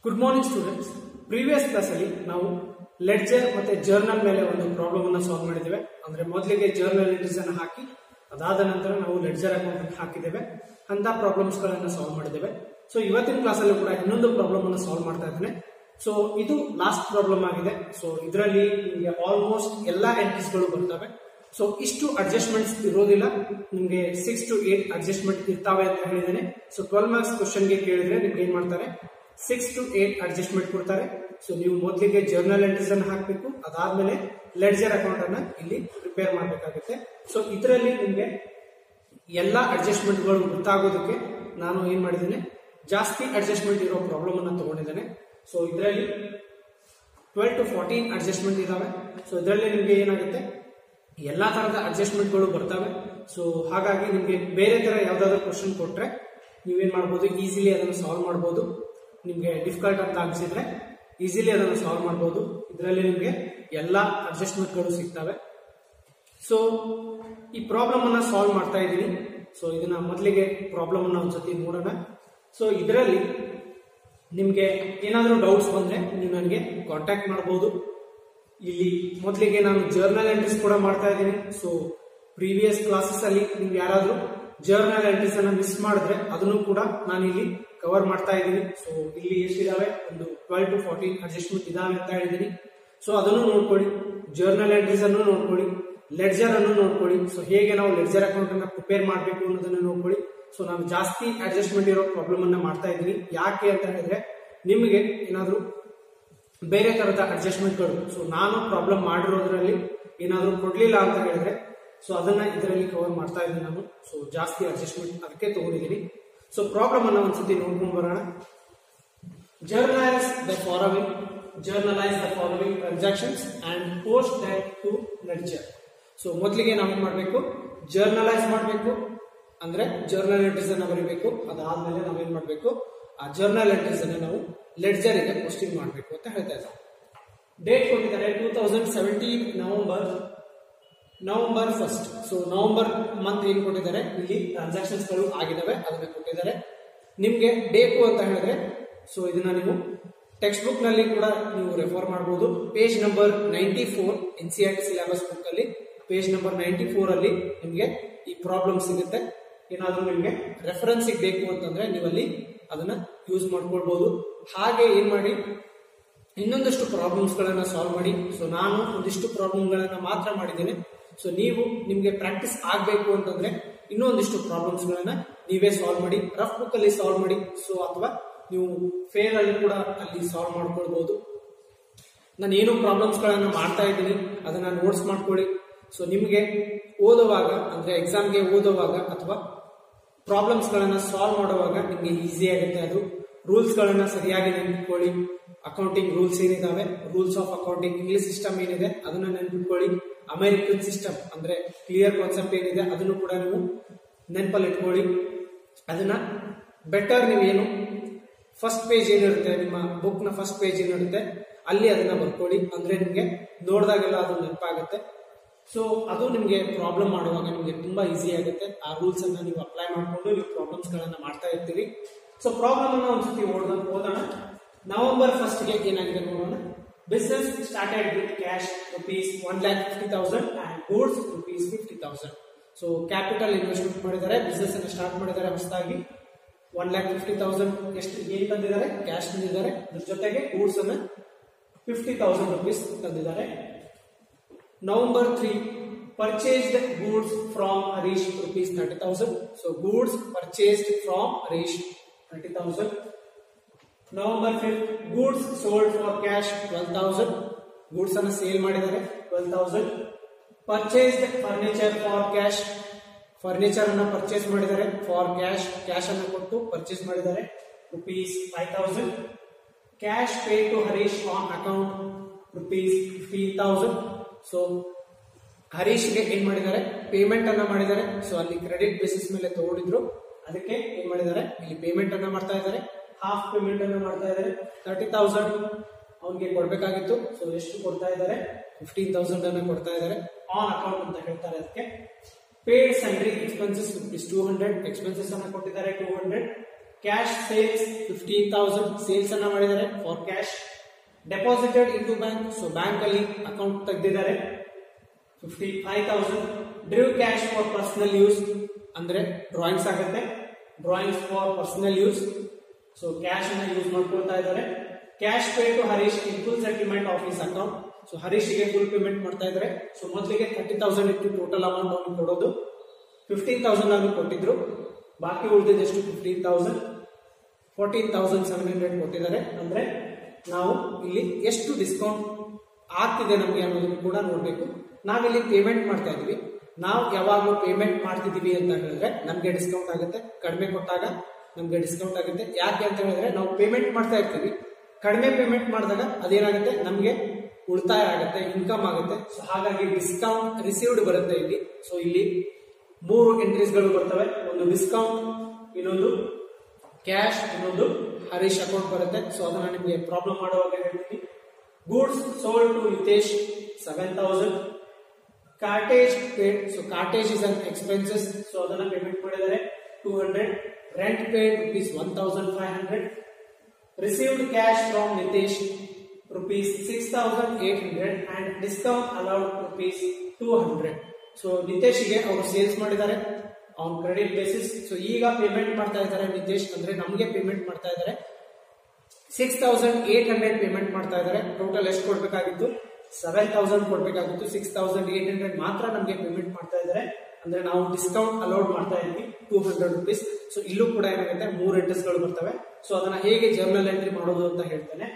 Good morning students. Previous class ಅಲ್ಲಿ ನಾವು ledger ಮತ್ತೆ ಜರ್ನಲ್ ಮೇಲೆ ಒಂದು ಪ್ರಾಬ್ಲಮ್ ಅನ್ನು ಸಾಲ್ವ್ ಮಾಡಿದ್ದೇವೆ. ಅಂದ್ರೆ ಮೊದಲಿಗೆ ಜರ್ನಲ್ ಎಂಟ್ರೀಸ್ ಅನ್ನು ಹಾಕಿ ಅದಾದ ನಂತರ ನಾವು ಲೆಡ್ಜರ್ ಅಕೌಂಟ್ ಹಾಕಿದ್ದೇವೆ. ಅಂತ ಪ್ರಾಬ್ಲಮ್ಸ್ ಗಳನ್ನ ಸಾಲ್ವ್ ಮಾಡಿದ್ದೇವೆ. ಸೊ ಇವತ್ತಿನ ಕ್ಲಾಸ್ ಅಲ್ಲಿ ಕೂಡ ಇನ್ನೊಂದು ಪ್ರಾಬ್ಲಮ್ ಅನ್ನು ಸಾಲ್ವ್ ಮಾಡ್ತಾ ಇದ್ದೇನೆ. ಸೊ ಇದು ಲಾಸ್ಟ್ ಪ್ರಾಬ್ಲಮ್ ಆಗಿದೆ. ಸೊ ಇದರಲ್ಲಿ ನಿಮಗೆ ಆಲ್ಮೋಸ್ಟ್ ಎಲ್ಲಾ ಎಂಟ್ರೀಸ್ ಗಳು ಬರ್ತವೆ. ಸೊ ಇಷ್ಟು ಅಡ್ಜಸ್ಟ್ಮೆಂಟ್ಸ್ ಇರೋದಿಲ್ಲ, ನಿಮ್ಗೆ 6 to 8 ಅಡ್ಜಸ್ಟ್ಮೆಂಟ್ ಇರ್ತಾವೆ ಅಂತ ಹೇಳಿದ್ದೇನೆ. ಸೊ 12 ಮಾರ್ಕ್ಸ್ ಕ್ವಶನ್ ಗೆ ಕೇಳಿದ್ರೆ ನಿಮ್ಗೆ ಏನ್ ಮಾಡ್ತಾರೆ, 6 to 8 ಅಡ್ಜಸ್ಟ್ಮೆಂಟ್ ಕೊಡ್ತಾರೆ. ಸೊ ನೀವು ಮೊದಲಿಗೆ ಜರ್ನಲ್ ಎಂಟ್ರೀಸ್ ಅನ್ನು ಹಾಕಬೇಕು, ಅದಾದ್ಮೇಲೆ ಲೆಡ್ಜರ್ ಅಕೌಂಟ್ ಅನ್ನ ಇಲ್ಲಿ ಪ್ರಿಪೇರ್ ಮಾಡಬೇಕಾಗುತ್ತೆ. ಸೊ ಇದರಲ್ಲಿ ನಿಮ್ಗೆ ಎಲ್ಲಾ ಅಡ್ಜಸ್ಟ್ಮೆಂಟ್ ಗಳು ಗೊತ್ತಾಗೋದಕ್ಕೆ ನಾನು ಏನ್ ಮಾಡಿದ್ದೇನೆ, ಜಾಸ್ತಿ ಅಡ್ಜಸ್ಟ್ಮೆಂಟ್ ಇರೋ ಪ್ರಾಬ್ಲಮ್ ಅನ್ನ ತಗೊಂಡಿದ್ದೇನೆ. ಸೊ ಇದರಲ್ಲಿ 12 to 14 ಅಡ್ಜಸ್ಟ್ಮೆಂಟ್ ಇದಾವೆ. ಸೊ ಇದರಲ್ಲಿ ನಿಮ್ಗೆ ಏನಾಗುತ್ತೆ, ಎಲ್ಲಾ ತರದ ಅಡ್ಜಸ್ಟ್ಮೆಂಟ್ ಗಳು ಬರ್ತವೆ. ಸೊ ಹಾಗಾಗಿ ನಿಮ್ಗೆ ಬೇರೆ ತರ ಯಾವ್ದಾದ್ರು ಕ್ವಶನ್ ಕೊಟ್ರೆ ನೀವೇನ್ ಮಾಡಬಹುದು, ಈಸಿಲಿ ಅದನ್ನು ಸಾಲ್ವ್ ಮಾಡಬಹುದು. ನಿಮ್ಗೆ ಡಿಫಿಕಲ್ಟ್ ಅಂತ ಅನ್ಸಿದ್ರೆ ಈಸಿಲಿ ಅದನ್ನು ಸಾಲ್ವ್ ಮಾಡಬಹುದು. ಇದರಲ್ಲಿ ನಿಮ್ಗೆ ಎಲ್ಲಾ ಅಡ್ಜಸ್ಟ್ಮೆಂಟ್ ಗಳು ಸಿಗ್ತವೆ. ಸೊ ಈ ಪ್ರಾಬ್ಲಮ್ ಅನ್ನ ಸಾಲ್ವ್ ಮಾಡ್ತಾ ಇದ್ದೀನಿ. ಸೊ ಇದನ್ನ ಮೊದಲಿಗೆ ಪ್ರಾಬ್ಲಮ್ ಅನ್ನ ಒಂದ್ಸತಿ ನೋಡೋಣ. ಸೊ ಇದರಲ್ಲಿ ನಿಮ್ಗೆ ಏನಾದರೂ ಡೌಟ್ಸ್ ಬಂದ್ರೆ ನೀವು ನನಗೆ ಕಾಂಟ್ಯಾಕ್ಟ್ ಮಾಡಬಹುದು. ಇಲ್ಲಿ ಮೊದಲಿಗೆ ನಾನು ಜರ್ನಲ್ ಎಂಟ್ರೀಸ್ ಕೂಡ ಮಾಡ್ತಾ ಇದ್ದೀನಿ. ಸೊ ಪ್ರೀವಿಯಸ್ ಕ್ಲಾಸಸ್ ಅಲ್ಲಿ ನೀವು ಯಾರಾದ್ರೂ ಜರ್ನಲ್ ಎಂಟ್ರೀಸ್ ಅನ್ನ ಮಿಸ್ ಮಾಡಿದ್ರೆ ಅದನ್ನು ಕೂಡ ನಾನು ಇಲ್ಲಿ ಕವರ್ ಮಾಡ್ತಾ ಇದ್ದೀನಿ. ಸೊ ಇಲ್ಲಿ ಎಷ್ಟಿದಾವೆ, ಒಂದು 12 to 14 ಅಡ್ಜಸ್ಟ್ಮೆಂಟ್ ಇದಾವೆ ಅಂತ ಹೇಳಿದ್ದೀನಿ. ಸೊ ಅದನ್ನು ನೋಡ್ಕೊಳ್ಳಿ, ಜರ್ನಲ್ ಎಂಟ್ರೀಸ್ ಅನ್ನು ನೋಡ್ಕೊಳ್ಳಿ, ಲೆಡ್ಜರ್ ಅನ್ನು ನೋಡ್ಕೊಳ್ಳಿ. ಸೊ ಹೇಗೆ ನಾವು ಲೆಡ್ಜರ್ ಅಕೌಂಟ್ ಅನ್ನ ಪ್ರಿಪೇರ್ ಮಾಡಬೇಕು ಅನ್ನೋದನ್ನ ನೋಡ್ಕೊಳ್ಳಿ. ಸೊ ನಾನು ಜಾಸ್ತಿ ಅಡ್ಜಸ್ಟ್ಮೆಂಟ್ ಇರೋ ಪ್ರಾಬ್ಲಮ್ ಅನ್ನ ಮಾಡ್ತಾ ಇದ್ದೀನಿ. ಯಾಕೆ ಅಂತ ಹೇಳಿದ್ರೆ ನಿಮಗೆ ಏನಾದ್ರು ಬೇರೆ ತರದ ಅಡ್ಜಸ್ಟ್ಮೆಂಟ್ಗಳು, ಸೊ ನಾನು ಪ್ರಾಬ್ಲಮ್ ಮಾಡಿರೋದ್ರಲ್ಲಿ ಏನಾದ್ರು ಕೊಡ್ಲಿಲ್ಲ ಅಂತ ಹೇಳಿದ್ರೆ ಸೊ ಅದನ್ನ ಇದರಲ್ಲಿ ಕವರ್ ಮಾಡ್ತಾ ಇದ್ದೀನಿ ನಾನು. ಸೊ ಜಾಸ್ತಿ ಅಡ್ಜಸ್ಟ್ಮೆಂಟ್ ಅದಕ್ಕೆ ತಗೊಂಡಿದ್ದೀನಿ. ಸೊ ಪ್ರಾಬ್ಲಮ್ ಅನ್ನ ಒಂದ್ಸತಿ ನೋಡ್ಕೊಂಡು ಬರೋಣ. Journalize the following transactions and post that to ledger. So ಮೊದಲಿಗೆ ನಾವೇನ್ ಮಾಡಬೇಕು, ಜರ್ನಲೈಸ್ ಮಾಡಬೇಕು, ಅಂದ್ರೆ ಜರ್ನಲ್ ಎಂಟ್ರೀಸ್ ಅನ್ನ ಬರೀಬೇಕು. ಅದಾದ್ಮೇಲೆ ನಾವೇನ್ ಮಾಡಬೇಕು, ಆ ಜರ್ನಲ್ ಎಂಟ್ರೀಸ್ ಅನ್ನ ನಾವು ಲೆಡ್ಜರ್ ಗೆ ಪೋಸ್ಟಿಂಗ್ ಮಾಡಬೇಕು ಅಂತ ಹೇಳ್ತಾ ಇದ್ದಾರೆ. ಡೇಟ್ ಕೊಟ್ಟಿದ್ದಾರೆ 2017 November 1st. So November month ಏನ್ ಕೊಟ್ಟಿದ್ದಾರೆ, ಇಲ್ಲಿ ಟ್ರಾನ್ಸಾಕ್ಷನ್ಸ್ ಗಳು ಆಗಿದಾವೆ ಅದನ್ನ ಕೊಟ್ಟಿದ್ದಾರೆ. ನಿಮ್ಗೆ ಬೇಕು ಅಂತ ಹೇಳಿದ್ರೆ ಸೊ ಇದನ್ನ ನೀವು ಟೆಕ್ಸ್ಟ್ ಬುಕ್ ನಲ್ಲಿ ಕೂಡ ನೀವು ರೆಫರ್ ಮಾಡಬಹುದು. Page number 94 NCERT syllabus book ಅಲ್ಲಿ ಪೇಜ್ ನಂಬರ್ 94 ಅಲ್ಲಿ ನಿಮ್ಗೆ ಈ ಪ್ರಾಬ್ಲಮ್ ಸಿಗುತ್ತೆ. ಏನಾದ್ರೂ ನಿಮ್ಗೆ ರೆಫರೆನ್ಸ್ ಬೇಕು ಅಂತಂದ್ರೆ ನೀವಲ್ಲಿ ಅದನ್ನ ಯೂಸ್ ಮಾಡ್ಕೊಳ್ಬಹುದು. ಹಾಗೆ ಏನ್ ಮಾಡಿ, ಇನ್ನೊಂದಷ್ಟು ಪ್ರಾಬ್ಲಮ್ಸ್ ಗಳನ್ನ ಸಾಲ್ವ್ ಮಾಡಿ. ಸೊ ನಾನು ಒಂದಿಷ್ಟು ಪ್ರಾಬ್ಲಮ್ ಗಳನ್ನ ಮಾತ್ರ ಮಾಡಿದ್ದೇನೆ. ಸೊ ನೀವು ನಿಮ್ಗೆ ಪ್ರಾಕ್ಟೀಸ್ ಆಗ್ಬೇಕು ಅಂತಂದ್ರೆ ಇನ್ನೊಂದಿಷ್ಟು ಪ್ರಾಬ್ಲಮ್ಸ್ ಗಳನ್ನ ನೀವೇ ಸಾಲ್ವ್ ಮಾಡಿ, ರಫ್ ಬುಕ್ ಅಲ್ಲಿ ಸಾಲ್ವ್ ಮಾಡಿ. ಸೊ ಅಥವಾ ನೀವು ಫೇರ್ ಅಲ್ಲಿ ಕೂಡ ಅಲ್ಲಿ ಸಾಲ್ವ್ ಮಾಡ್ಕೊಳ್ಬಹುದು. ನಾನು ಏನು ಪ್ರಾಬ್ಲಮ್ಸ್ ಗಳನ್ನ ಮಾಡ್ತಾ ಇದ್ದೀನಿ ಅದನ್ನ ನೋಟ್ಸ್ ಮಾಡ್ಕೊಳ್ಳಿ. ಸೊ ನಿಮ್ಗೆ ಓದುವಾಗ, ಅಂದ್ರೆ ಎಕ್ಸಾಮ್ಗೆ ಓದುವಾಗ ಅಥವಾ ಪ್ರಾಬ್ಲಮ್ಸ್ ಗಳನ್ನ ಸಾಲ್ವ್ ಮಾಡುವಾಗ ನಿಮ್ಗೆ ಈಸಿ ಆಗುತ್ತೆ. ಅದು ರೂಲ್ಸ್ ಗಳನ್ನ ಸರಿಯಾಗಿ ನೆನಪಿಟ್ಕೊಳ್ಳಿ. ಅಕೌಂಟಿಂಗ್ ರೂಲ್ಸ್ ಏನಿದಾವೆ, rules of accounting, English system ಏನಿದೆ ಅದನ್ನ ನೆನಪಿಟ್ಕೊಳ್ಳಿ. ಅಮೆರಿಕನ್ ಸಿಸ್ಟಮ್ ಅಂದ್ರೆ ಕ್ಲಿಯರ್ ಕಾನ್ಸೆಪ್ಟ್ ಏನಿದೆ ಅದನ್ನು ಕೂಡ ನೀವು ನೆನಪಲ್ಲಿ ಇಟ್ಕೊಳ್ಳಿ. ಅದನ್ನ ಬೆಟರ್ ನೀವೇನು ಫಸ್ಟ್ ಪೇಜ್ ಏನಿರುತ್ತೆ, ನಿಮ್ಮ ಬುಕ್ ನ ಫಸ್ಟ್ ಪೇಜ್ ಏನಿರುತ್ತೆ ಅಲ್ಲಿ ಅದನ್ನ ಬರ್ಕೊಳ್ಳಿ. ಅಂದ್ರೆ ನಿಮ್ಗೆ ನೋಡಿದಾಗೆಲ್ಲ ಅದು ನೆನಪಾಗುತ್ತೆ. ಸೊ ಅದು ನಿಮ್ಗೆ ಪ್ರಾಬ್ಲಮ್ ಮಾಡುವಾಗ ನಿಮ್ಗೆ ತುಂಬಾ ಈಸಿ ಆಗುತ್ತೆ. ಆ ರೂಲ್ಸ್ ಅನ್ನ ನೀವು ಅಪ್ಲೈ ಮಾಡಿಕೊಂಡು ನೀವು ಪ್ರಾಬ್ಲಮ್ಸ್ ಗಳನ್ನ ಮಾಡ್ತಾ ಇರ್ತೀರಿ. ಸೊ ಪ್ರಾಬ್ಲಮ್ ಅನ್ನ ಒಂದ್ಸತಿ ಓದೋಣ. ನವೆಂಬರ್ 1st ಗೆ ಏನಾಗಿದೆ ನೋಡೋಣ. Business started with cash ₹1,50,000 and goods ₹50,000. So capital investment ಮಾಡಿದ್ದಾರೆ, ಬಿಸಿನೆಸ್ ಅನ್ನು ಸ್ಟಾರ್ಟ್ ಮಾಡಿದ್ದಾರೆ ಹೊಸದಾಗಿ. 1,50,000 ಎಷ್ಟು ಏನ್ ತಂದಿದ್ದಾರೆ, ಕ್ಯಾಶ್ ತಂದಿದ್ದಾರೆ. ಅದ್ರ ಜೊತೆಗೆ ಗೂಡ್ಸ್ ಅನ್ನ ₹50,000 ತಂದಿದ್ದಾರೆ. November 3, purchased goods from Harish ₹30,000. So goods purchased from Harish 30,000. November 5th, goods sold for cash 12,000. Goods ಅನ್ನು ಸೇಲ್ ಮಾಡಿದ್ದಾರೆ 12,000. Purchased furniture for cash. Furniture ಅನ್ನ ಪರ್ಚೇಸ್ ಮಾಡಿದ್ದಾರೆ ಫಾರ್ ಕ್ಯಾಶ್. ಕ್ಯಾಶ್ ಅನ್ನು ಕೊಟ್ಟು ಪರ್ಚೇಸ್ ಮಾಡಿದ್ದಾರೆ ₹5,000. Cash paid to Harish on account ₹15,000. So ಹರೀಶ್ಗೆ ಏನ್ ಮಾಡಿದ್ದಾರೆ, payment ಅನ್ನ ಮಾಡಿದ್ದಾರೆ. ಸೊ ಅಲ್ಲಿ ಕ್ರೆಡಿಟ್ ಬೇಸಿಸ್ ಮೇಲೆ ತಗೊಂಡಿದ್ರು, ಅದಕ್ಕೆ ಏನ್ ಮಾಡಿದ್ದಾರೆ, ಇಲ್ಲಿ ಪೇಮೆಂಟ್ ಅನ್ನ ಮಾಡ್ತಾ ಇದ್ದಾರೆ. ಹಾಫ್ ಪೇಮೆಂಟ್ ಅನ್ನ ಮಾಡ್ತಾ ಇದ್ದಾರೆ. 30,000 ಅವನಿಗೆ ಕೊಡ್ಬೇಕಾಗಿತ್ತು. ಸೊ ಎಷ್ಟು ಕೊಡ್ತಾ ಇದ್ದಾರೆ, 15,000 ಅನ್ನ ಕೊಡ್ತಾ ಇದ್ದಾರೆ. ಆನ್ ಅಕೌಂಟ್ ಅಂತ ಹೇಳ್ತಾರೆ ಅದಕ್ಕೆ. ಪೇಡ್ ಸ್ಯಾಂಡ್ರಿ ಎಕ್ಸ್ಪೆನ್ಸಸ್ ₹200, ಎಕ್ಸ್ಪೆನ್ಸಸ್ ಅನ್ನ ಕೊಟ್ಟಿದ್ದಾರೆ 200. ಕ್ಯಾಶ್ ಸೇಲ್ಸ್ 15,000 ಸೇಲ್ಸ್ ಅನ್ನ ಮಾಡಿದ್ದಾರೆ for cash. Deposited in to bank, so bank ಅಲ್ಲಿ ಅಕೌಂಟ್ ತೆಗೆದಿದ್ದಾರೆ 55,000. Drew cash for personal use ಅಂದ್ರೆ ಡ್ರಾಯಿಂಗ್ಸ್ ಆಗುತ್ತೆ, drawings for personal use. So cash ಅನ್ನ ಯೂಸ್ ಮಾಡ್ಕೊಳ್ತಾ ಇದ್ದಾರೆ. Cash pay to Harish in full settlement of his account. So ಹರೀಶ್ಗೆ full payment ಮಾಡ್ತಾ ಇದ್ದಾರೆ. ಸೊ ಮೊದಲಿಗೆ 30,000 ಇತ್ತು ಟೋಟಲ್ ಅಮೌಂಟ್ ಅವ್ನು ಕೊಡೋದು, 15,000 ನಾನು ಕೊಟ್ಟಿದ್ರು, ಬಾಕಿ ಉಳಿದಿದ್ದೆಷ್ಟು 15,000, 14,700 ಕೊಟ್ಟಿದ್ದಾರೆ. ಅಂದ್ರೆ ನಾವು ಇಲ್ಲಿ ಎಷ್ಟು ಡಿಸ್ಕೌಂಟ್ ಆಗ್ತಿದೆ ನಮಗೆ ಅನ್ನೋದನ್ನು ಕೂಡ ನೋಡ್ಬೇಕು. ನಾವಿಲ್ಲಿ ಪೇಮೆಂಟ್ ಮಾಡ್ತಾ ಇದೀವಿ, ನಾವು ಯಾವಾಗಲೂ ಪೇಮೆಂಟ್ ಮಾಡ್ತಿದೀವಿ ಅಂತ ಹೇಳಿದ್ರೆ ನಮ್ಗೆ ಡಿಸ್ಕೌಂಟ್ ಆಗುತ್ತೆ. ಕಡಿಮೆ ಕೊಟ್ಟಾಗ ನಮ್ಗೆ ಡಿಸ್ಕೌಂಟ್ ಆಗುತ್ತೆ. ಯಾಕೆ ಅಂತ ಹೇಳಿದ್ರೆ ನಾವು ಪೇಮೆಂಟ್ ಮಾಡ್ತಾ ಇರ್ತೀವಿ, ಕಡಿಮೆ ಪೇಮೆಂಟ್ ಮಾಡಿದಾಗ ಅದೇನಾಗುತ್ತೆ ನಮ್ಗೆ ಉಳಿತಾಯ ಆಗುತ್ತೆ, ಇನ್ಕಮ್ ಆಗುತ್ತೆ. ಸೊ ಹಾಗಾಗಿ ಡಿಸ್ಕೌಂಟ್ ರಿಸೀವ್ಡ್ ಬರುತ್ತೆ ಇಲ್ಲಿ. ಸೊ ಇಲ್ಲಿ 3 ಎಂಟ್ರೀಸ್ ಗಳು ಬರ್ತವೆ, ಒಂದು ಡಿಸ್ಕೌಂಟ್, ಇನ್ನೊಂದು ಕ್ಯಾಶ್, ಇನ್ನೊಂದು ಹರೀಶ್ ಅಕೌಂಟ್ ಬರುತ್ತೆ. ಸೊ ಅದನ್ನ ನಿಮಗೆ ಪ್ರಾಬ್ಲಮ್ ಮಾಡುವಾಗ ಹೇಳ್ತೀನಿ. Goods sold to Hitesh 7,000. Cartage paid, so cartage is an expenses, so ಅದನ್ನ ಪೇಮೆಂಟ್ ಮಾಡಿದ್ದಾರೆ 200. Rent paid rupees 1,500. Received cash from Nitesh rupees 6,800 and discount allowed rupees 200. So ನಿತೇಶ್ಗೆ ಅವರು ಸೇಲ್ಸ್ ಮಾಡಿದ್ದಾರೆ ಆನ್ ಕ್ರೆಡಿಟ್ ಬೇಸಿಸ್. ಸೊ ಈಗ ಪೇಮೆಂಟ್ ಮಾಡ್ತಾ ಇದ್ದಾರೆ ನಿತೇಶ್, ಅಂದ್ರೆ ನಮಗೆ ಪೇಮೆಂಟ್ ಮಾಡ್ತಾ ಇದ್ದಾರೆ 6,800 ಪೇಮೆಂಟ್ ಮಾಡ್ತಾ ಇದ್ದಾರೆ. ಟೋಟಲ್ ಎಷ್ಟು ಕೊಡ್ಬೇಕಾಗಿತ್ತು 7,000 ಕೊಡ್ಬೇಕಾಗಿತ್ತು, 6,800 ಮಾತ್ರ ನಮಗೆ ಪೇಮೆಂಟ್ ಮಾಡ್ತಾ ಇದ್ದಾರೆ. ಅಂದ್ರೆ ನಾವು ಡಿಸ್ಕೌಂಟ್ ಅಲೌಡ್ ಮಾಡ್ತಾ ಇದೀವಿ 200 rupees. ಸೊ ಇಲ್ಲೂ ಕೂಡ ಏನಾಗುತ್ತೆ 3 ಎಂಟ್ರೀಸ್ ಗಳು ಬರ್ತವೆ. ಸೊ ಅದನ್ನ ಹೇಗೆ ಜರ್ನಲ್ ಎಂಟ್ರಿ ಮಾಡೋದು ಅಂತ ಹೇಳ್ತೇನೆ.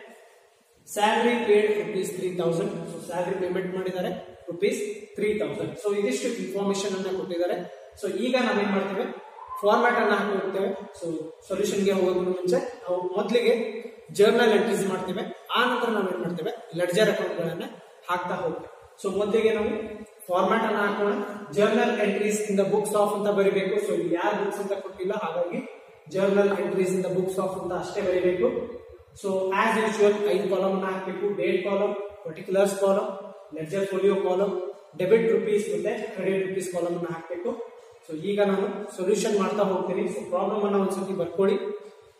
Salary paid rupees 3,000. So salary payment ಮಾಡಿದ್ದಾರೆ rupees 3,000. ಸೊ ಇದಿಷ್ಟು ಇನ್ಫಾರ್ಮೇಶನ್ ಅನ್ನ ಕೊಟ್ಟಿದ್ದಾರೆ. ಸೊ ಈಗ ನಾವೇನ್ ಮಾಡ್ತೇವೆ, ಫಾರ್ಮ್ಯಾಟ್ ಅನ್ನ ಹಾಕಿರ್ತೇವೆ. ಸೊ ಸೊಲ್ಯೂಷನ್ ಗೆ ಹೋಗೋದ್ರ ಮುಂಚೆ ನಾವು ಮೊದಲಿಗೆ ಜರ್ನಲ್ ಎಂಟ್ರೀಸ್ ಮಾಡ್ತೇವೆ, ಆ ನಂತರ ನಾವೇನ್ ಮಾಡ್ತೇವೆ ಲೆಡ್ಜರ್ ಅಕೌಂಟ್ ಗಳನ್ನ ಹಾಕ್ತಾ ಹೋಗ್ತೇವೆ. ಸೊ ಮೊದಲಿಗೆ ನಾವು ಫಾರ್ಮ್ಯಾಟ್ ಅನ್ನ ಹಾಕೋಣ. Journal entries in the books of ಅಂತ ಬರೀಬೇಕು. ಸೊ ಇಲ್ಲಿ ಯಾರು ಬುಕ್ಸ್ ಅಂತ ಕೊಟ್ಟಿಲ್ಲ, ಹಾಗಾಗಿ journal entries in the books of ಅಂತ ಅಷ್ಟೇ ಬರೀಬೇಕು. ಸೊ ಆಸ್ ಯೂಶುವಲ್ 5 ಕಾಲಮ್ ಅನ್ನ ಹಾಕಬೇಕು. Date column, particulars column, ledger folio column, debit rupees ಮತ್ತೆ ಕ್ರೆಡಿಟ್ ರುಪೀಸ್ ಕಾಲಮ್ ಅನ್ನ ಹಾಕಬೇಕು. ಸೊ ಈಗ ನಾನು ಸೊಲ್ಯೂಷನ್ ಮಾಡ್ತಾ ಹೋಗ್ತೀನಿ. ಸೊ ಪ್ರಾಬ್ಲಮ್ ಅನ್ನ ಒಂದ್ಸತಿ ಬರ್ಕೊಳ್ಳಿ.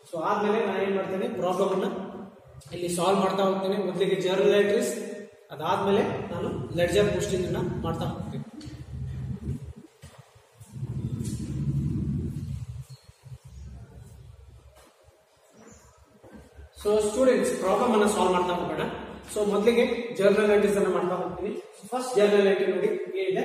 ಸೊ ಆದ್ಮೇಲೆ ನಾನು ಏನ್ ಮಾಡ್ತೇನೆ, ಪ್ರಾಬ್ಲಮ್ ಅನ್ನ ಇಲ್ಲಿ ಸಾಲ್ವ್ ಮಾಡ್ತಾ ಹೋಗ್ತೇನೆ. ಮೊದಲಿಗೆ ಜರ್ನಲ್ ಎಂಟ್ರೀಸ್, ಅದಾದ್ಮೇಲೆ ನಾನು ಲೆಡ್ಜರ್ ಪೋಸ್ಟಿಂಗ್ ಅನ್ನ ಮಾಡ್ತಾ ಹೋಗ್ತೀನಿ. ಸೊ ಸ್ಟೂಡೆಂಟ್ಸ್, ಪ್ರಾಬ್ಲಮ್ ಅನ್ನ ಸಾಲ್ವ್ ಮಾಡ್ತಾ ಹೋಗೋಣ. ಸೊ ಮೊದಲಿಗೆ ಜರ್ನಲ್ ಎಂಟ್ರೀಸ್ ಅನ್ನ ಮಾಡ್ತಾ ಹೋಗ್ತೀನಿ. ಫಸ್ಟ್ ಜರ್ನಲ್ ಎಂಟ್ರಿ ನೋಡಿ ಏನಿದೆ,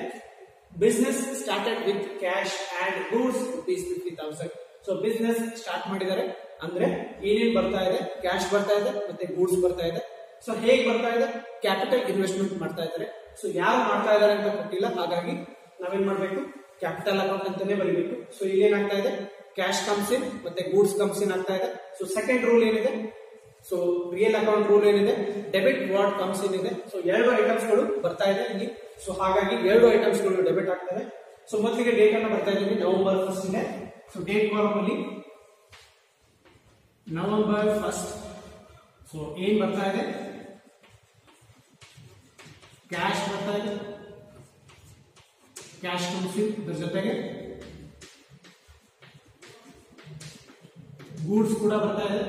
business started with cash and goods rupees 50,000. So business start ಮಾಡಿದ್ದಾರೆ, ಅಂದ್ರೆ ಏನೇನ್ ಬರ್ತಾ ಇದೆ, ಕ್ಯಾಶ್ ಬರ್ತಾ ಇದೆ ಮತ್ತೆ ಗೂಡ್ಸ್ ಬರ್ತಾ ಇದೆ. ಸೊ ಹೇಗೆ ಬರ್ತಾ ಇದೆ, ಕ್ಯಾಪಿಟಲ್ ಇನ್ವೆಸ್ಟ್ಮೆಂಟ್ ಮಾಡ್ತಾ ಇದ್ದಾರೆ. ಸೊ ಯಾರು ಮಾಡ್ತಾ ಇದ್ದಾರೆ ಅಂತ ಗೊತ್ತಿಲ್ಲ, ಹಾಗಾಗಿ ನಾವೇನ್ ಮಾಡ್ಬೇಕು, ಕ್ಯಾಪಿಟಲ್ ಅಕೌಂಟ್ ಅಂತಾನೆ ಬರೀಬೇಕು. ಸೊ ಇಲ್ಲಿ ಏನಾಗ್ತಾ ಇದೆ, ಕ್ಯಾಶ್ ಕಮ್ಸ್ ಇನ್ ಮತ್ತೆ ಗೂಡ್ಸ್ ಕಮ್ಸ್ ಇನ್ ಆಗ್ತಾ ಇದೆ. ಸೊ ಸೆಕೆಂಡ್ ರೂಲ್ ಏನಿದೆ, ಸೊ ರಿಯಲ್ ಅಕೌಂಟ್ ರೂಲ್ ಏನಿದೆ, ಡೆಬಿಟ್ ವಾಟ್ ಕಮ್ಸ್ ಇನ್ ಇದೆ. ಸೊ 2 ಐಟಮ್ಸ್ ಗಳು ಬರ್ತಾ ಇದೆ ಇಲ್ಲಿ. ಸೊ ಹಾಗಾಗಿ 2 ಐಟಮ್ಸ್ ಗಳು ಡೆಬಿಟ್ ಆಗ್ತವೆ. ಸೊ ಮೊದಲಿಗೆ ಡೇಟ್ ಅನ್ನ ಬರ್ತಾ ಇದ್ದೀವಿ, ನವೆಂಬರ್ 1 ಇದೆ. ಸೊ ಡೇಟ್ ಕಾಲಮ್ ಅಲ್ಲಿ ನವೆಂಬರ್ 1. ಸೊ ಏನ್ ಬರ್ತಾ ಇದೆ, ಕ್ಯಾಶ್ ಬರ್ತಾ ಇದೆ, ಕ್ಯಾಶ್ ಕಮ್ಸ್ ಇನ್, ಅದರ ಜೊತೆಗೆ ಗೂಡ್ಸ್ ಕೂಡ ಬರ್ತಾ ಇದೆ.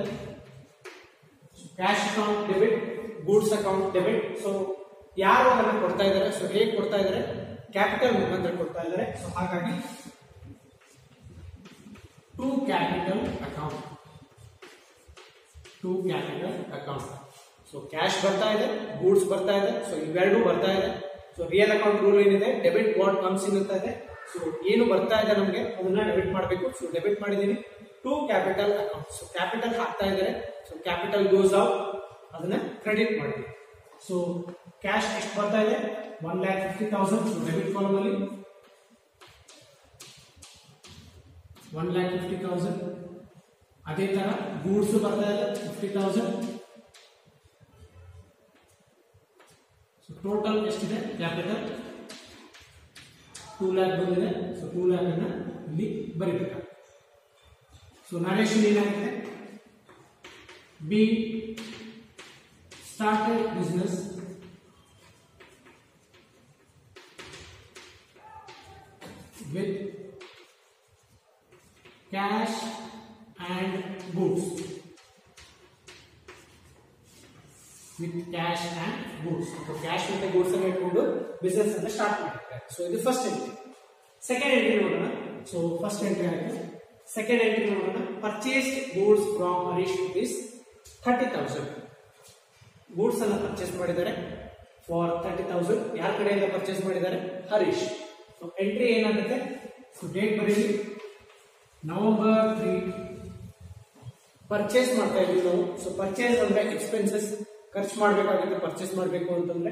Cash account debit, goods account debit. So ಯಾರು ಅದನ್ನ ಕೊಡ್ತಾ ಇದ್ದಾರೆ, ಸೊ ಹೇಗೆ ಕೊಡ್ತಾ ಇದ್ದಾರೆ, ಕ್ಯಾಪಿಟಲ್ ಮುಖಾಂತರ ಕೊಡ್ತಾ ಇದ್ದಾರೆ. ಸೊ ಹಾಗಾಗಿ to capital account, to capital account. So cash ಬರ್ತಾ ಇದೆ, ಗೂಡ್ಸ್ ಬರ್ತಾ ಇದೆ. ಸೊ ಇವೆರಡೂ ಬರ್ತಾ ಇದೆ. ಸೊ ರಿಯಲ್ ಅಕೌಂಟ್ ರೂಲ್ ಏನಿದೆ, ಡೆಬಿಟ್ ವಾಟ್ ಕಮ್ಸ್ ಇನ್ ಅಂತ ಇದೆ. ಸೊ ಏನು ಬರ್ತಾ ಇದೆ ನಮಗೆ ಅದನ್ನ ಡೆಬಿಟ್ ಮಾಡಬೇಕು. ಸೊ ಡೆಬಿಟ್ ಮಾಡಿದೀನಿ to capital account. So capital ಹಾಕ್ತಾ ಇದ್ದಾರೆ. ಸೊ ಕ್ಯಾಪಿಟಲ್ ಗೋಸ್ ಔಟ್, ಅದನ್ನ ಕ್ರೆಡಿಟ್ ಮಾಡಿ. ಸೊ ಕ್ಯಾಶ್ ಎಷ್ಟು ಬರ್ತಾ ಇದೆ, 1,50,000. ಸೊ ಡೆಬಿಟ್ ಕಾಲಮ್ ಅಲ್ಲಿ 1,50,000. ಅದೇ ತರ ಗೂಡ್ಸ್ ಬರ್ತಾ ಇದೆ 50,000. ಸೊ ಟೋಟಲ್ ಎಷ್ಟಿದೆ, ಕ್ಯಾಪಿಟಲ್ 2 lakh ಬಂದಿದೆ. ಸೊ 2 lakh ಅನ್ನ ಇಲ್ಲಿ ಬರೀಬೇಕು. ಸೊ ನರೇಶನ್ ಏನಾಗಿದೆ, B started business with cash and goods. With cash and goods. So cash ಮತ್ತೆ goods ಅನ್ನು ಇಟ್ಕೊಂಡು ಬಿಸಿನೆಸ್ ಅನ್ನು ಸ್ಟಾರ್ಟ್ ಮಾಡಿದ್ದಾರೆ. ಸೊ ಇದು ಫಸ್ಟ್ ಎಂಟ್ರಿ. ಸೆಕೆಂಡ್ ಎಂಟ್ರಿ ನೋಡೋಣ. ಸೊ ಫಸ್ಟ್ ಎಂಟ್ರಿ ಆಯ್ತು. ಸೆಕೆಂಡ್ ಎಂಟ್ರಿ ನೋಡೋಣ. Purchased goods from Harish rupees 30,000. Goods ಅನ್ನು ಪರ್ಚೇಸ್ ಮಾಡಿದ್ದಾರೆ ಫಾರ್ 30,000. ಯಾರ ಕಡೆಯಿಂದ ಪರ್ಚೇಸ್ ಮಾಡಿದ್ದಾರೆ? ಹರೀಶ್. ಸೊ ಎಂಟ್ರಿ ಏನಾಗುತ್ತೆ? ಸೊ ಡೇಟ್ ಬರೀರಿ ನವೆಂಬರ್ 3. ಪರ್ಚೇಸ್ ಮಾಡ್ತಾ ಇದೀವಿ ನಾವು. ಸೊ ಪರ್ಚೇಸ್ ಅಂದ್ರೆ ಎಕ್ಸ್ಪೆನ್ಸಸ್, ಖರ್ಚು ಮಾಡಬೇಕಾಗುತ್ತೆ ಪರ್ಚೇಸ್ ಮಾಡಬೇಕು ಅಂತಂದ್ರೆ.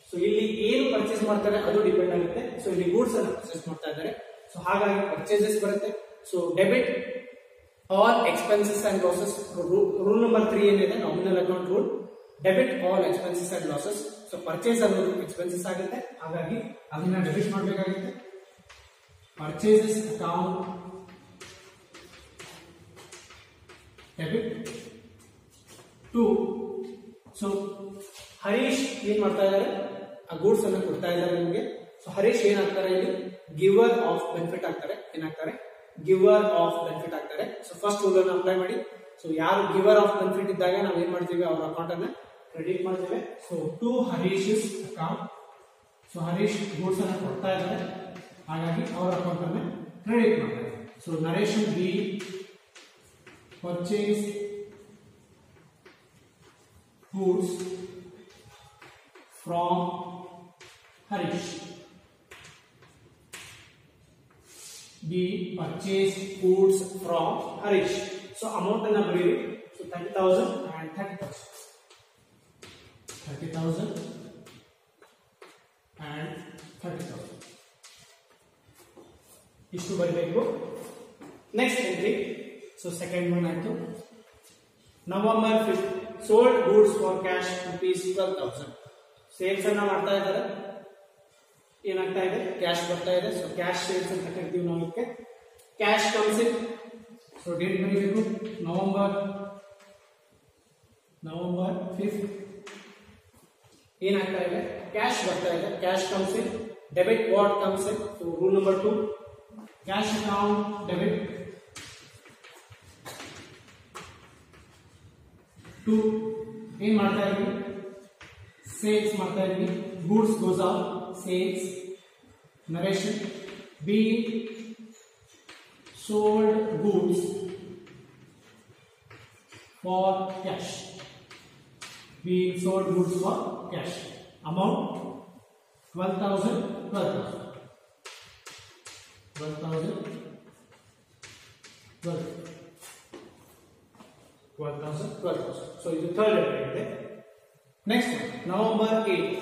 ಸೊ ಇಲ್ಲಿ ಏನು ಪರ್ಚೇಸ್ ಮಾಡ್ತಾರೆ ಅದು ಡಿಪೆಂಡ್ ಆಗುತ್ತೆ. ಸೊ ಇಲ್ಲಿ ಗೂಡ್ಸ್ ಅನ್ನು ಪರ್ಚೇಸ್ ಮಾಡ್ತಾ ಇದ್ದಾರೆ. ಸೊ ಹಾಗಾಗಿ ಪರ್ಚೇಸಸ್ ಬರುತ್ತೆ. So debit all expenses and losses. Rule number 3 ಏನಿದೆ, nominal account rule. Debit all expenses and losses. So purchase ಅನ್ನೋದು ಎಕ್ಸ್ಪೆನ್ಸಸ್ ಆಗುತ್ತೆ, ಹಾಗಾಗಿ ಅದನ್ನ ಡೆಬಿಟ್ ಮಾಡಬೇಕಾಗುತ್ತೆ. Purchases account debit to. So Harish ಏನ್ ಮಾಡ್ತಾ ಇದ್ದಾರೆ? ಆ ಗೂಡ್ಸ್ ಅನ್ನು ಕೊಡ್ತಾ ಇದ್ದಾರೆ ನಿಮಗೆ. ಸೊ ಹರೀಶ್ ಏನಾಗ್ತಾರೆ ಇಲ್ಲಿ? ಗಿವರ್ ಆಫ್ ಬೆನಿಫಿಟ್ ಆಗ್ತಾರೆ. ಏನಾಗ್ತಾರೆ? ಗಿವರ್ ಆಫ್ ಬೆನಿಫಿಟ್ ಆಗ್ತಾರೆ. ಸೊ ಫಸ್ಟ್ ರೂಲ್ ಅನ್ನು ಅಪ್ಲೈ ಮಾಡಿ. ಸೊ ಯಾರು ಗಿವರ್ ಆಫ್ ಬೆನಿಫಿಟ್ ಇದ್ದಾಗ ನಾವು ಏನ್ ಮಾಡ್ತೀವಿ? ಅವ್ರ ಅಕೌಂಟ್ ಅನ್ನ ಕ್ರೆಡಿಟ್ ಮಾಡ್ತೇವೆ. So to Harish account. So Harish goods ಅನ್ನು ಕೊಡ್ತಾ ಇದ್ದಾರೆ, ಹಾಗಾಗಿ ಅವರ ಅಕೌಂಟ್ ಅನ್ನು ಕ್ರೆಡಿಟ್ ಮಾಡ್ತಾರೆ. So narration B purchase goods from Harish. B purchase goods from Harish. So amount and number is so 30,000 and 30,000. 30,000 and 30,000. ಇಷ್ಟು ಬರಬೇಕು. Next entry. So second one ಆಯ್ತು. November 5 sold goods for cash rupees 12,000. ಸೇಲ್ಸ್ ಅನ್ನ ಮಾಡ್ತಾ ಇದ್ದಾರೆ. ಏನಾಗ್ತಾ ಇದೆ? Cash ಬರ್ತಾ ಇದೆ. ಸೊ ಕ್ಯಾಶ್ ಸೇಲ್ಸ್ ಅಂತ ಕರಿತೀವಿ ನಾವು ಇದಕ್ಕೆ. Cash comes in. So date ಬರೀಬೇಕು ನವೆಂಬರ್ 5. ಏನಾಗ್ತಾ ಇದೆ? ಕ್ಯಾಶ್ ಬರ್ತಾ ಇದೆ. Cash comes in. Debit what comes in? So rule number 2, cash account debit to. ಏನ್ ಮಾಡ್ತಾ ಇದೀವಿ? ಸೇಲ್ಸ್ ಮಾಡ್ತಾ ಇದೀವಿ. Goods goes out, sales. Narration B sold goods for cash. B sold goods for cash. Amount 12,000. 12,000. So ಇದು third entry ಇದೆ. Next November 8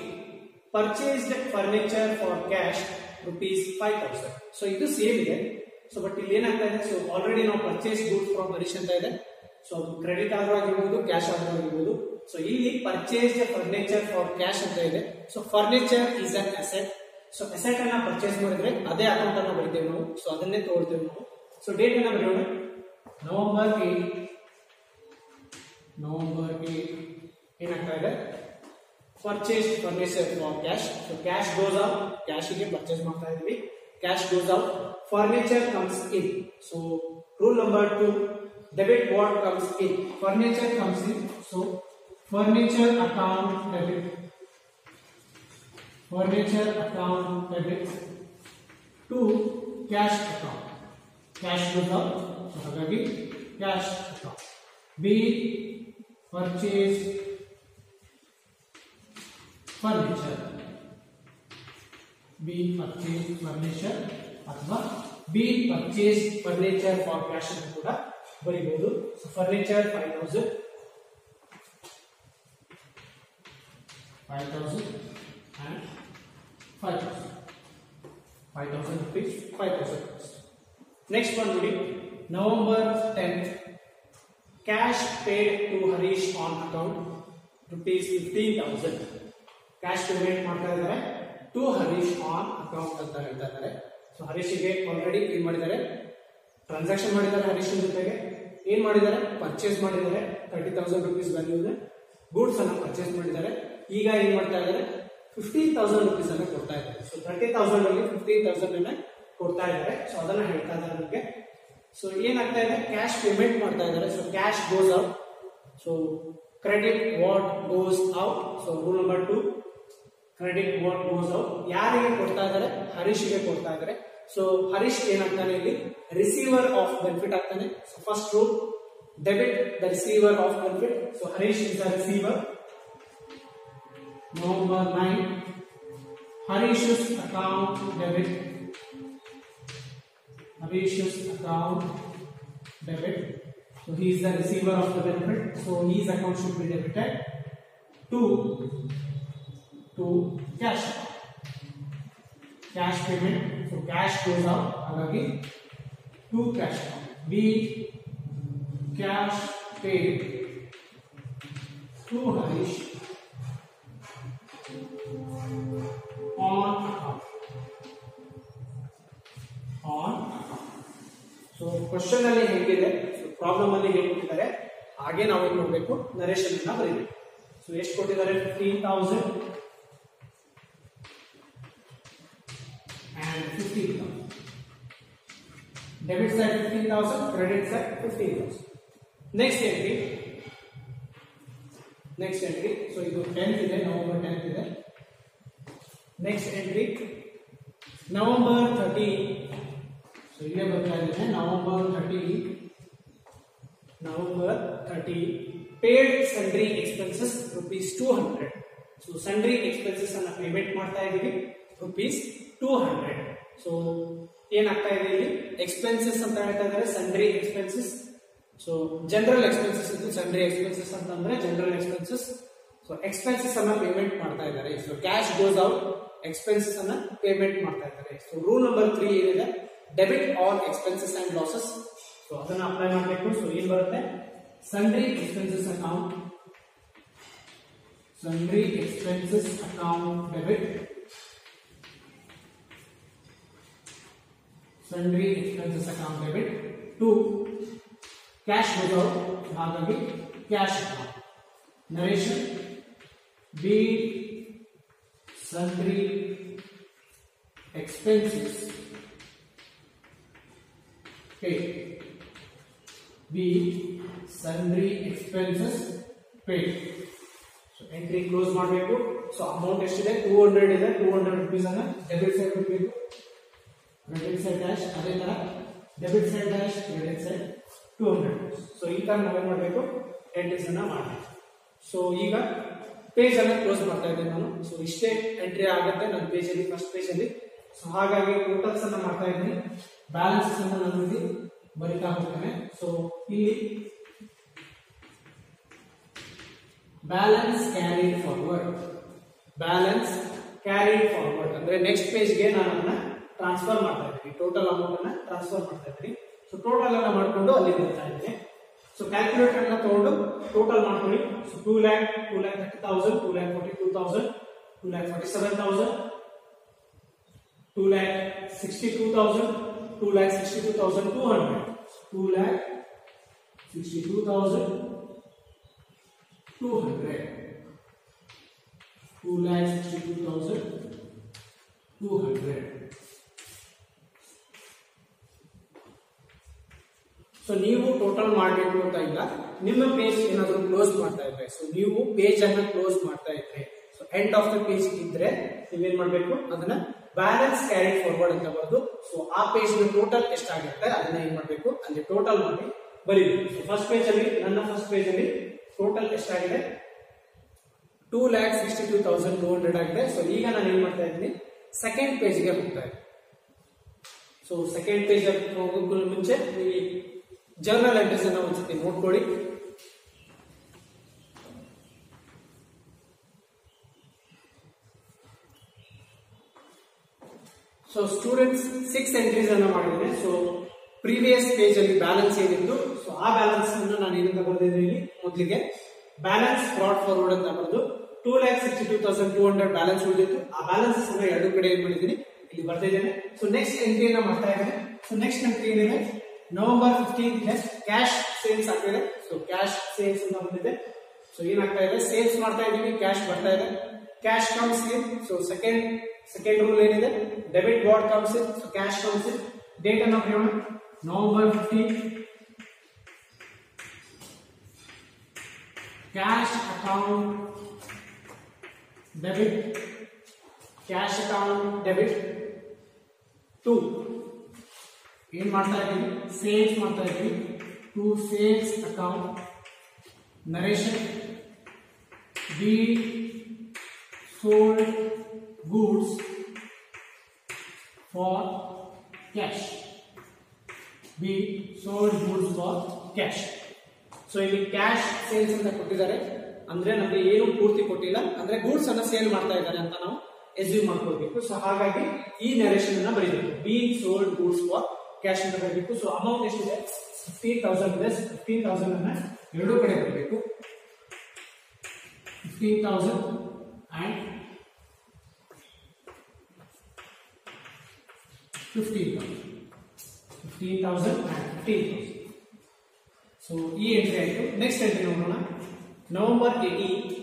purchased furniture for cash rupees 5,000. So ಇದು same ಇದೆ. So but ಇಲ್ಲಿ ಏನಾಗ್ತಾ ಇದೆ? So already ನಾವು purchase goods from Harish ಅಂತ ಇದೆ. ಸೊ ಅದು ಕ್ರೆಡಿಟ್ ಆದ್ರೂ ಆಗಿರ್ಬೋದು, ಕ್ಯಾಶ್ ಆದ್ರೂ ಆಗಿರ್ಬೋದು. ಸೊ ಇಲ್ಲಿ ಪರ್ಚೇಸ್ಡ್ ಫರ್ನಿಚರ್ ಫಾರ್ ಕ್ಯಾಶ್ ಅಂತ ಇದೆ. So furniture is an asset. So asset ಅನ್ನ ಪರ್ಚೇಸ್ ಮಾಡಿದ್ರೆ ಅದೇ ಅಕೌಂಟ್ ಅನ್ನ ಬರೀತೇವೆ ನಾವು. ಸೊ ಅದನ್ನೇ ತಗೊಳ್ತೇವೆ ನಾವು. ಸೊ ಡೇಟ್ ಅನ್ನ ಬರೆಯೋಣ. ನವೆಂಬರ್ 8 ಏನಾಗ್ತಾ ಇದೆ? Purchase furniture for cash. So cash goes out, ಕ್ಯಾಶಿಗೆ ಪರ್ಚೇಸ್ ಮಾಡ್ತಾ ಇದೀವಿ. Cash goes out, furniture comes in. So rule number 2, debit what comes in? Furniture comes in. So furniture account debit. Furniture account debit to cash account. Cash goes out, so ಹಾಗಾಗಿ cash account. Be purchase furniture. Be purchase furniture ಅಥವಾ be purchase furniture for cash ಅಂತ ಕೂಡ ಬರೀಬಹುದು. So furniture 5,000 and 5,000 rupees. 5,000. Next one ನೋಡಿ, November 10th cash paid to Harish on account rupees 15,000. Cash payment ಮಾಡ್ತಾ ಇದ್ದಾರೆ to Harish on account ಅಂತ ಹೇಳ್ತಾ ಇದ್ದಾರೆ. ಸೊ ಹರೀಶ್ಗೆ ಆಲ್ರೆಡಿ ಏನ್ ಮಾಡಿದ್ದಾರೆ? ಟ್ರಾನ್ಸಾಕ್ಷನ್ ಮಾಡಿದ್ದಾರೆ. ಹರೀಶ್ ಜೊತೆಗೆ ಏನ್ ಮಾಡಿದ್ದಾರೆ? ಪರ್ಚೇಸ್ ಮಾಡಿದ್ದಾರೆ. 30,000 rupees ವ್ಯಾಲ್ಯೂ ಗೂಡ್ಸ್ ಅನ್ನ ಪರ್ಚೇಸ್ ಮಾಡಿದ್ದಾರೆ. ಈಗ ಏನ್ ಮಾಡ್ತಾ ಇದ್ದಾರೆ? 15,000 rupees ಅನ್ನ ಕೊಡ್ತಾ ಇದ್ದಾರೆ. ಸೊ 30,000 ಅಲ್ಲಿ 15,000 ಅನ್ನ ಕೊಡ್ತಾ ಇದ್ದಾರೆ. ಸೊ ಅದನ್ನ ಹೇಳ್ತಾ ಇದ್ದಾರೆ ನಮಗೆ ಸೊ ಏನಾಗ್ತಾ ಇದೆ, ಕ್ಯಾಶ್ ಪೇಮೆಂಟ್ ಮಾಡ್ತಾ ಇದ್ದಾರೆ. So cash goes out. So credit what goes out. So rule number 2, credit what goes out. ಯಾರಿಗೆ ಕೊಡ್ತಾ ಇದ್ದಾರೆ? ಹರೀಶ್ಗೆ ಕೊಡ್ತಾ ಇದ್ದಾರೆ. ಸೊ ಹರೀಶ್ ಏನಾಗ್ತಾನೆ ಇಲ್ಲಿ? ರಿಸೀವರ್ ಆಫ್ ಬೆನಿಫಿಟ್ ಆಗ್ತಾನೆ. So first rule, debit the receiver of benefit. So Harish is the receiver. Number 9, Harish's account debit. Harish's account debit. So he is the receiver of the benefit. So his account should be debited to cash. Cash payment. So cash goes out. Agagi to cash. We cash paid to Harish on account. So question ಅಲ್ಲಿ ಹೇಗಿದೆ, problem ಅಲ್ಲಿ ಹೇಗೆ ಕೊಟ್ಟಿದ್ದಾರೆ ಹಾಗೆ ನಾವು ಏನ್ ಮಾಡಬೇಕು, narration ಅನ್ನ ಬರೀಬೇಕು. ಸೊ ಎಷ್ಟು ಕೊಟ್ಟಿದ್ದಾರೆ? 15,000 and 15,000. Debit side 15,000, credit side 15,000. Next entry. So ಇದು 10th ಇದೆ, ನವೆಂಬರ್ 10th ಇದೆ. Next entry November 30. ಸೊ ಇಲ್ಲೇ ಬರ್ತಾ ಇದೆ November 30 paid sundry expenses ₹200. So sundry expenses ಅನ್ನ ಪೇಮೆಂಟ್ ಮಾಡ್ತಾ ಇದೀವಿ ₹200. ಸೊ ಏನಾಗ್ತಾ ಇದೆ ಇಲ್ಲಿ? ಎಕ್ಸ್ಪೆನ್ಸಸ್ ಅಂತ ಹೇಳ್ತಾ ಇದ್ದಾರೆ, sundry expenses. So general expenses ಇದು, ಸನ್ಡ್ರಿ ಎಕ್ಸ್ಪೆನ್ಸಸ್ ಅಂತಂದ್ರೆ ಜನರಲ್ ಎಕ್ಸ್ಪೆನ್ಸಸ್. ಸೊ ಎಕ್ಸ್ಪೆನ್ಸಸ್ ಅನ್ನ ಪೇಮೆಂಟ್ ಮಾಡ್ತಾ ಇದ್ದಾರೆ. So cash goes out, expenses ಅನ್ನ ಪೇಮೆಂಟ್ ಮಾಡ್ತಾ ಇದ್ದಾರೆ. ಸೊ ರೂಲ್ ನಂಬರ್ 3 ಏನಿದೆ, debit all expenses and losses. So ಅದನ್ನ ಅಪ್ಲೈ ಮಾಡಬೇಕು. ಸೊ ಏನ್ ಬರುತ್ತೆ? Sundry expenses account, sundry expenses account debit, sundry expenses account debit to cash goes out. ಹಾಗಾಗಿ cash account. Narration, be sundry expenses paid. B, sundry expenses paid. So entry close ಮಾಡಬೇಕು. So amount ಎಷ್ಟಿದೆ? 200 ಇದೆ. 200 rupees ಅನ್ನ debit side ಕೊಡಬೇಕು. Credit side dash, ಅದೇ ತರ debit side dash, credit side 200. So ಈ ತರ ನಾವೇನ್ ಮಾಡಬೇಕು? ಎಂಟ್ರೀಸ್ ಅನ್ನ ಮಾಡಬೇಕು. ಸೊ ಈಗ ಪೇಜ್ ಅನ್ನ ಕ್ಲೋಸ್ ಮಾಡ್ತಾ ಇದ್ದೇನೆ ನಾನು. ಸೊ ಇಷ್ಟೇ ಎಂಟ್ರಿ ಆಗುತ್ತೆ ನನ್ನ ಪೇಜ್ ಅಲ್ಲಿ, ಫಸ್ಟ್ ಪೇಜ್ ಅಲ್ಲಿ. ಸೊ ಹಾಗಾಗಿ ಟೋಟಲ್ಸ್ ಅನ್ನ ಮಾಡ್ತಾ ಇದ್ದೀನಿ, ಬ್ಯಾಲೆನ್ಸಸ್ ಅನ್ನ ನಾನು ಇಲ್ಲಿ ಬರಿತಾ ಹೋಗ್ತೇನೆ. ಸೊ ಇಲ್ಲಿ balance carried forward, balance carried forward ಅಂದ್ರೆ ನೆಕ್ಸ್ಟ್ ಪೇಜ್ಗೆ ನಾನು ಅದನ್ನ ಟ್ರಾನ್ಸ್ಫರ್ ಮಾಡ್ತಾ ಇದ್ದೀನಿ, ಟೋಟಲ್ ಅಮೌಂಟ್ ಅನ್ನ ಟ್ರಾನ್ಸ್ಫರ್ ಮಾಡ್ತಾ ಇದ್ದೀನಿ. ಸೊ ಟೋಟಲ್ ಅನ್ನ ಮಾಡ್ಕೊಂಡು ಅಲ್ಲಿ ಬರ್ತಾ ಇದ್ದೀನಿ. ಸೊ ಕ್ಯಾಲ್ಕುಲೇಟರ್ ಅನ್ನ ತಗೊಂಡು ಟೋಟಲ್ ಮಾಡ್ಕೊಳ್ಳಿ. ಸೊ 2,30,000, 2,42,000, 2,47,000, 2,62,000, 2,62,200, 2,62,200, 2,62,200. ಸೊ ನೀವು ಟೋಟಲ್ ಮಾಡಬೇಕು ಅಂತ ಇಲ್ಲ, ನಿಮ್ಮ ಪೇಜ್ ಏನಾದರೂ ಕ್ಲೋಸ್ ಮಾಡ್ತಾ ಇದ್ರೆ, ಸೊ ನೀವು ಪೇಜ್ ಅನ್ನ ಕ್ಲೋಸ್ ಮಾಡ್ತಾ ಇದ್ರೆ, so end of the page ಇದ್ರೆ ನೀವೇನ್ ಮಾಡ್ಬೇಕು? ಅದನ್ನ ಬ್ಯಾಲೆನ್ಸ್ ಕ್ಯಾರಿಡ್ ಫಾರ್ವರ್ಡ್ ಅಂತ ಬರೆದು, ಸೊ ಆ ಪೇಜ್ ಟೋಟಲ್ ಎಷ್ಟಾಗುತ್ತೆ ಅದನ್ನ ಏನ್ ಮಾಡ್ಬೇಕು? ಅಲ್ಲಿ ಟೋಟಲ್ ಮಾಡಿ ಬರೀಬೇಕು. ಸೊ ಫಸ್ಟ್ ಪೇಜ್ ಅಲ್ಲಿ, ನನ್ನ ಫಸ್ಟ್ ಪೇಜ್ ಅಲ್ಲಿ ಟೋಟಲ್ ಎಷ್ಟಾಗಿದೆ? 2,62,200 ಆಗಿದೆ. ಸೊ ಈಗ ನಾನು ಏನ್ ಮಾಡ್ತಾ ಇದ್ದೀನಿ? ಸೆಕೆಂಡ್ ಪೇಜ್ಗೆ ಹೋಗ್ತಾ ಇದ್ದೀನಿ. ಸೊ ಸೆಕೆಂಡ್ ಪೇಜ್ ಹೋಗೋಕ್ಕೂ ಮುಂಚೆ ನೀವು ಜರ್ನಲ್ ಎಂಟ್ರೀಸ್ ಅನ್ನ ಒಂದ್ಸತಿ ನೋಡ್ಕೊಳ್ಳಿ. ಸೊ ಸ್ಟೂಡೆಂಟ್ಸ್ 6 ಎಂಟ್ರೀಸ್ ಅನ್ನ ಮಾಡಿದ್ದೇನೆ. ಸೊ ಪ್ರೀವಿಯಸ್ ಪೇಜ್ ಅಲ್ಲಿ ಬ್ಯಾಲೆನ್ಸ್ ಏನಿತ್ತು, ಸೊ ಆ ಬ್ಯಾಲೆನ್ಸ್ ಅನ್ನು ನಾನು ಏನಂತ ಬರೆದಿದ್ದೀನಿ ಇಲ್ಲಿ? ಮೊದಲಿಗೆ ಬ್ಯಾಲೆನ್ಸ್ ಬ್ರಾಡ್ ಫಾರ್ವರ್ಡ್ ಅಂತ ಬರೆದು 2,62,200 ಬ್ಯಾಲೆನ್ಸ್ ಉಳಿದಿತ್ತು. ಆ ಬ್ಯಾಲೆನ್ಸ್ ಅನ್ನ ಎರಡು ಕಡೆ ಏನ್ ಮಾಡಿದ್ದೀನಿ? ಇಲ್ಲಿ ಬರ್ತಿದ್ದೇನೆ. ಸೊ ನೆಕ್ಸ್ಟ್ ಎಂಟ್ರಿಯನ್ನ ಮಾಡ್ತಾ ಇದ್ದೇನೆ. ಸೊ ನೆಕ್ಸ್ಟ್ ಎಂಟ್ರಿ ಏನಿದೆ? ನವೆಂಬರ್ 15 ಕ್ಯಾಶ್ ಸೇಲ್ಸ್ ಆಗ್ತಿದೆ. ಸೊ ಕ್ಯಾಶ್ ಸೇಲ್ಸ್ ಅಂತ ಬಂದಿದೆ. ಸೊ ಏನಾಗ್ತಾ ಇದೆ? ಸೇಲ್ಸ್ ಮಾಡ್ತಾ ಇದೀವಿ, ಕ್ಯಾಶ್ ಬರ್ತಾ ಇದೆ. Cash comes in. So second rule ಏನಿದೆ? Debit what comes in, so cash comes in. Date ಅನ್ನು ಬರೆಯೋಣ. November 15, cash account debit, cash account debit to ಏನ್ ಮಾಡ್ತಾ ಇದ್ದೀವಿ, ಸೇಲ್ಸ್ ಮಾಡ್ತಾ ಇದ್ದೀವಿ, to sales account narration B sold goods for cash. B sold goods for cash. ಸೊ ಇಲ್ಲಿ ಕ್ಯಾಶ್ ಸೇಲ್ಸ್ ಅಂತ ಕೊಟ್ಟಿದ್ದಾರೆ, ಅಂದ್ರೆ ನಮಗೆ ಏನು ಪೂರ್ತಿ ಕೊಟ್ಟಿಲ್ಲ, ಅಂದ್ರೆ ಗೂಡ್ಸ್ ಅನ್ನ ಸೇಲ್ ಮಾಡ್ತಾ ಇದ್ದಾರೆ ಅಂತ ನಾವು ಎಸ್ಯೂಮ್ ಮಾಡ್ಕೊಳ್ಬೇಕು. ಸೊ ಹಾಗಾಗಿ ಈ ನರೇಶನ್ ಅನ್ನ ಬರೀಬೇಕು, B sold goods for cash ಅಂತ ಬರೀಬೇಕು. ಸೊ ಅಮೌಂಟ್ ಎಷ್ಟಿದೆ, 15,000 ಪ್ಲಸ್ 15,000 ಅನ್ನ ಎರಡೂ ಕಡೆ ಬರಬೇಕು. 15,000 and 15,000 and 15,000. ಸೊ ಈ ಎಂಟ್ರಿ ಆಯಿತು. ನೆಕ್ಸ್ಟ್ ಎಂಟ್ರಿ ನೋಡೋಣ, ನವೆಂಬರ್ 18.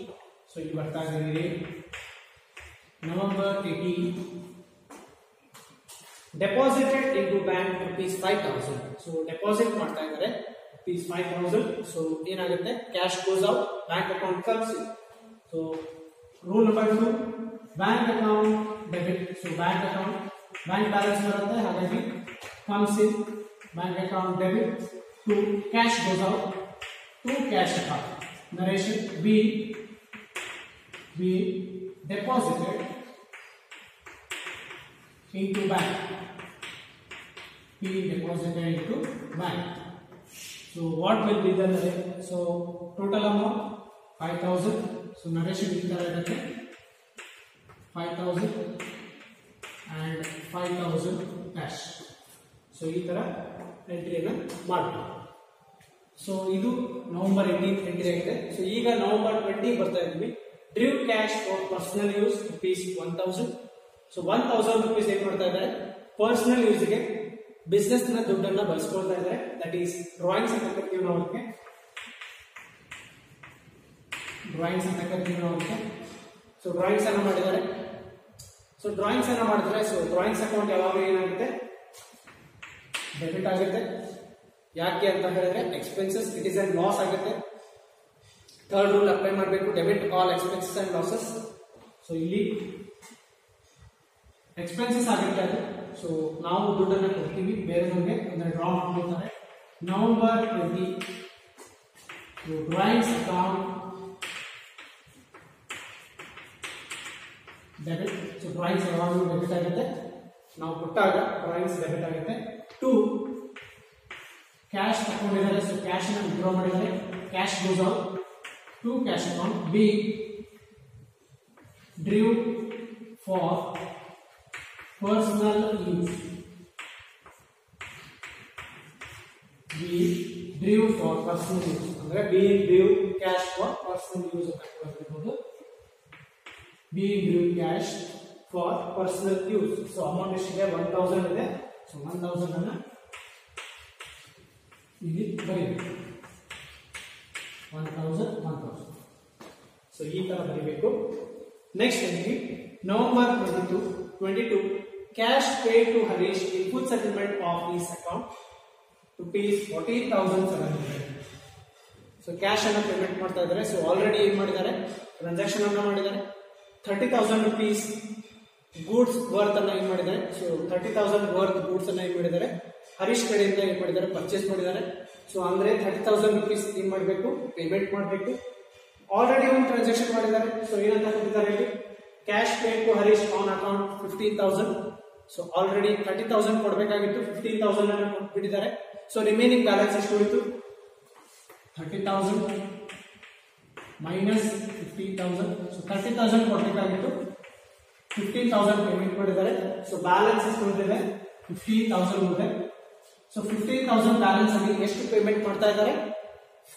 ಸೊ ಇಲ್ಲಿ ಬರ್ತಾ ಇದ್ದೀವಿ, November 18 deposited into bank ₹5,000. So deposit ಮಾಡ್ತಾ ಇದ್ದಾರೆ ₹5,000. ಸೊ ಏನಾಗುತ್ತೆ, cash goes out, bank account comes in. So rule number 2, bank account debit. So bank account bank balance ಬರುತ್ತೆ, ಹಾಗಾಗಿ comes in, bank account debit to cash goes out to cash account narration B deposited into bank, P deposited into bank. So what will be the, so total amount 5,000. So narration is the 5,000 and 5,000 cash. So ಈ ತರ ಎಂಟ್ರಿಯನ್ನು ಮಾಡಬೇಕು. So ಇದು November 18 entry ಆಗಿದೆ. So ಈಗ November 20 ಬರ್ತಾ ಇದ್ವಿ, Drew cash for personal use ₹1,000. So 1,000 rupees ಏನ್ ಮಾಡ್ತಾ ಇದ್ದಾರೆ, ಪರ್ಸನಲ್ ಯೂಸ್ಗೆ ಬಿಸ್ನೆಸ್ ನ ದುಡ್ಡನ್ನ ಬಳಸ್ಕೊಳ್ತಾ ಇದ್ದಾರೆ. ದಟ್ ಈಸ್ ಡ್ರಾಯಿಂಗ್ಸ್ ಅಂತ ಕರಿತೀವಿ ನಾವು ಅದಕ್ಕೆ, ಡ್ರಾಯಿಂಗ್ಸ್ ಅಂತ ಕರಿತೀವಿ ನಾವು ಅದಕ್ಕೆ. ಸೊ ಡ್ರಾಯಿಂಗ್ಸ್ ಅನ್ನ ಮಾಡಿದ್ದಾರೆ. ಸೊ ಡ್ರಾಯಿಂಗ್ಸ್ ಅನ್ನ ಮಾಡಿದ್ರೆ, ಸೊ ಡ್ರಾಯಿಂಗ್ಸ್ ಅಕೌಂಟ್ ಯಾವಾಗಲೂ ಏನಾಗುತ್ತೆ, ಡೆಬಿಟ್ ಆಗುತ್ತೆ. ಯಾಕೆ ಅಂತ ಹೇಳಿದ್ರೆ expenses, it is a loss ಆಗುತ್ತೆ. ಥರ್ಡ್ ರೂಲ್ ಅಪ್ಲೈ ಮಾಡಬೇಕು, debit all expenses and losses. So ಇಲ್ಲಿ ಎಕ್ಸ್ಪೆನ್ಸಸ್ ಆಗುತ್ತೆ ಅದು. ಸೊ ನಾವು ದುಡ್ಡನ್ನು ಕೊಡ್ತೀವಿ ಬೇರೆದವ್ರಿಗೆ, ಅಂದ್ರೆ ಡ್ರಾ ಮಾಡ್ಕೊಳ್ತಾರೆ. November 20 drawings account debit. So drawings ಯಾವಾಗಲೂ ಡೆಬಿಟ್ ಆಗುತ್ತೆ, ನಾವು ಕೊಟ್ಟಾಗ ಡ್ರಾಯಿಂಗ್ಸ್ ಡೆಬಿಟ್ ಆಗುತ್ತೆ. ಟು ಕ್ಯಾಶ್ ತಗೊಂಡಿದ್ದಾರೆ, ಸೊ ಕ್ಯಾಶ್ ಅನ್ನು ವಿಡ್ರಾ ಮಾಡಿದ್ದಾರೆ, cash goes out to cash account. B drew for personal use, we drew for personal use, ಅಂದ್ರೆ we drew cash for personal use ಅಂತ ಹೇಳ್ಬೋದು. we drew cash for personal use. So amount ಎಷ್ಟಿದೆ, 1,000 ಇದೆ. So 1,000 ಅನ್ನ ಇಲ್ಲಿ ಬರೀಬೇಕು, 1,000. So ಈ ತರ ಬರೀಬೇಕು. Next entry November 22 cash paid to Harish in full settlement of his account ₹14,700. So cash ಅನ್ನ ಪೇಮೆಂಟ್ ಮಾಡ್ತಾ ಇದ್ದಾರೆ. ಸೊ ಆಲ್ರೆಡಿ ಏನ್ ಮಾಡಿದ್ದಾರೆ, ಟ್ರಾನ್ಸಾಕ್ಷನ್ ಅನ್ನ ಮಾಡಿದ್ದಾರೆ. 30,000 ರೂಪೀಸ್ ಗೂಡ್ಸ್ ವರ್ತ್ ಅನ್ನ ಏನ್ ಮಾಡಿದ್ದಾರೆ, ಸೊ 30,000 ವರ್ತ್ ಗೂಡ್ಸ್ ಅನ್ನ ಏನ್ ಮಾಡಿದ್ದಾರೆ, ಹರೀಶ್ ಕಡೆಯಿಂದ ಏನ್ ಮಾಡಿದ್ದಾರೆ, ಪರ್ಚೇಸ್ ಮಾಡಿದ್ದಾರೆ. ಸೊ ಅಂದ್ರೆ 30,000 ರೂಪೀಸ್ ಏನ್ ಮಾಡಬೇಕು, ಪೇಮೆಂಟ್ ಮಾಡಬೇಕು. ಆಲ್ರೆಡಿ ಒಂದು ಟ್ರಾನ್ಸಾಕ್ಷನ್ ಮಾಡಿದ್ದಾರೆ. ಸೊ ಏನಂತ ಕೊಟ್ಟಿದ್ದಾರೆ ಇಲ್ಲಿ, cash paid to Harish on account 15,000. So already 30,000 ಕೊಡಬೇಕಾಗಿತ್ತು, 15,000 ಅನ್ನು ಕೊಟ್ಬಿಟ್ಟಿದ್ದಾರೆ. ಸೊ ರಿಮೈನಿಂಗ್ ಬ್ಯಾಲೆನ್ಸ್ ಎಷ್ಟು ಉಳಿತು, 30,000 ಮೈನಸ್ 15,000. ಸೊ 30,000 ಕೊಡಬೇಕಾಗಿತ್ತು, 15,000 ಪೇಮೆಂಟ್ ಮಾಡಿದ್ದಾರೆ. ಸೊ ಬ್ಯಾಲೆನ್ಸ್ ಎಷ್ಟು ಉಳಿದಿದೆ, 15,000 ಉಳಿದಿದೆ. ಸೊ 15,000 ಬ್ಯಾಲೆನ್ಸ್ ಅಲ್ಲಿ ಎಷ್ಟು ಪೇಮೆಂಟ್ ಮಾಡ್ತಾ ಇದ್ದಾರೆ,